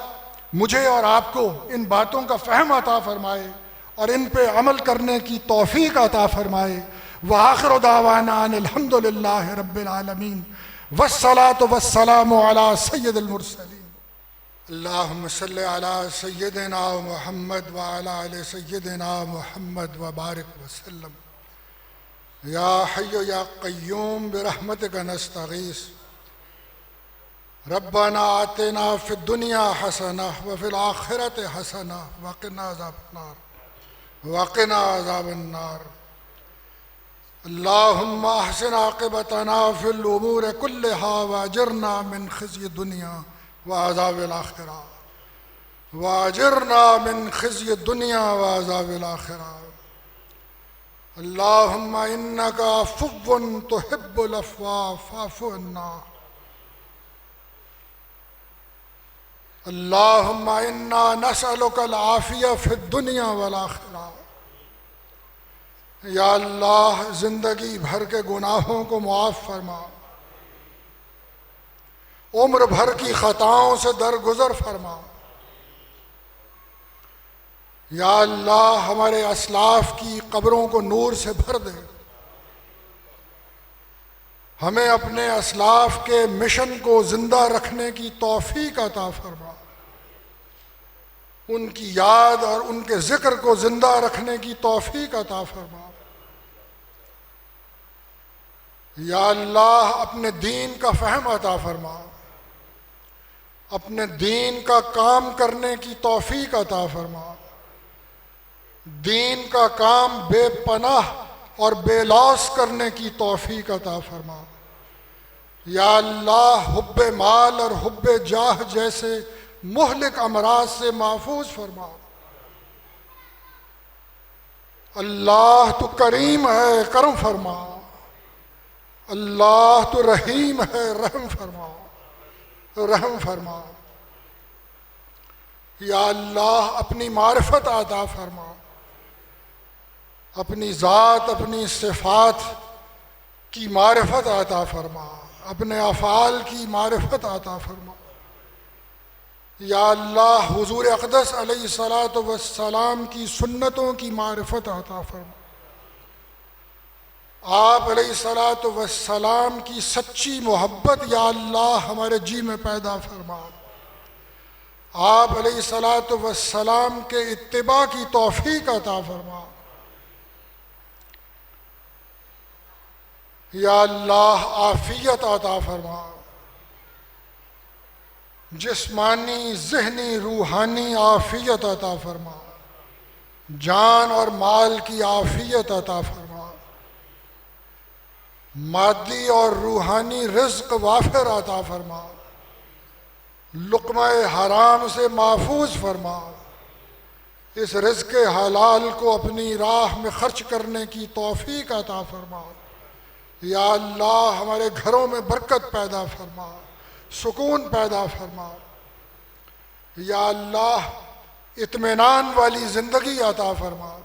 مجھے اور آپ کو ان باتوں کا فہم عطا فرمائے اور ان پہ عمل کرنے کی توفیق عطا فرمائے۔ وآخر دعوانا ان الحمد للہ رب العالمین، والصلاة والسلام علی سید المرسلین۔ اللہم صلی علی سیدنا محمد وعلی آل سیدنا محمد وبارک وسلم۔ یا حی یا قیوم برحمتک نستغیث، ربنا آتنا فی الدنیا حسنہ وفی الآخرۃ حسنہ وقنا عذاب النار۔ اللہم احسن عاقبتنا فی الامور کلہا واجرنا من خزی الدنیا وعذاب الآخرہ، واجرنا من خزی الدنیا وعذاب الآخرہ۔ اللہم انک عفو تحب العفو فاعف عنا۔ اللہم انا نسألک العافیہ فی الدنیا والآخرہ۔ یا اللہ زندگی بھر کے گناہوں کو معاف فرما، عمر بھر کی خطاؤں سے درگزر فرما۔ یا اللہ ہمارے اسلاف کی قبروں کو نور سے بھر دے، ہمیں اپنے اسلاف کے مشن کو زندہ رکھنے کی توفیق عطا فرما، ان کی یاد اور ان کے ذکر کو زندہ رکھنے کی توفیق عطا فرما۔ یا اللہ اپنے دین کا فہم عطا فرما، اپنے دین کا کام کرنے کی توفیق عطا فرما، دین کا کام بے پناہ اور بے لوث کرنے کی توفیق عطا فرما۔ یا اللہ حب مال اور حب جاہ جیسے مہلک امراض سے محفوظ فرما۔ اللہ تو کریم ہے، کرم فرما۔ اللہ تو رحیم ہے، رحم فرما، رحم فرما۔ یا اللہ اپنی معرفت عطا فرما، اپنی ذات اپنی صفات کی معرفت عطا فرما، اپنے افعال کی معرفت عطا فرما۔ یا اللہ حضور اقدس علیہ الصلاۃ والسلام کی سنتوں کی معرفت عطا فرما، آپ علیہ الصلاۃ والسلام کی سچی محبت یا اللہ ہمارے جی میں پیدا فرما، آپ علیہ الصلاۃ والسلام کے اتباع کی توفیق عطا فرما۔ یا اللہ عافیت عطا فرما، جسمانی ذہنی روحانی عافیت عطا فرما، جان اور مال کی عافیت عطا فرما، مادی اور روحانی رزق وافر عطا فرما، لقمہ حرام سے محفوظ فرما، اس رزق حلال کو اپنی راہ میں خرچ کرنے کی توفیق عطا فرما۔ یا اللہ ہمارے گھروں میں برکت پیدا فرما، سکون پیدا فرما۔ یا اللہ اطمینان والی زندگی عطا فرما۔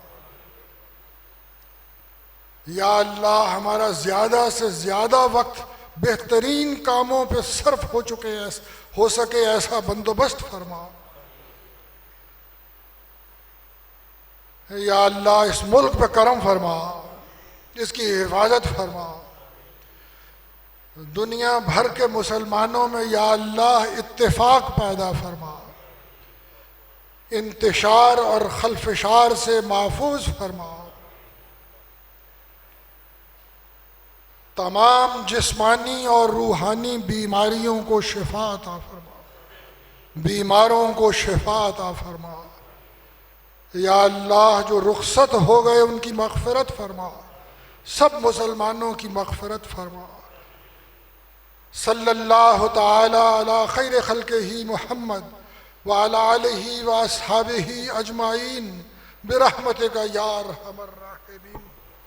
یا اللہ ہمارا زیادہ سے زیادہ وقت بہترین کاموں پہ صرف ہو سکے ایسا بندوبست فرما۔ یا اللہ اس ملک پہ کرم فرما، اس کی حفاظت فرما، دنیا بھر کے مسلمانوں میں یا اللہ اتفاق پیدا فرما، انتشار اور خلفشار سے محفوظ فرما، تمام جسمانی اور روحانی بیماریوں کو شفا عطا فرما، بیماروں کو شفا عطا فرما۔ یا اللہ جو رخصت ہو گئے ان کی مغفرت فرما، سب مسلمانوں کی مغفرت فرما۔ صلی اللہ تعالی علی خیر خلقہ محمد وعلی آلہ واصحابہ اجمعین برحمتک یا ارحم الراحمین۔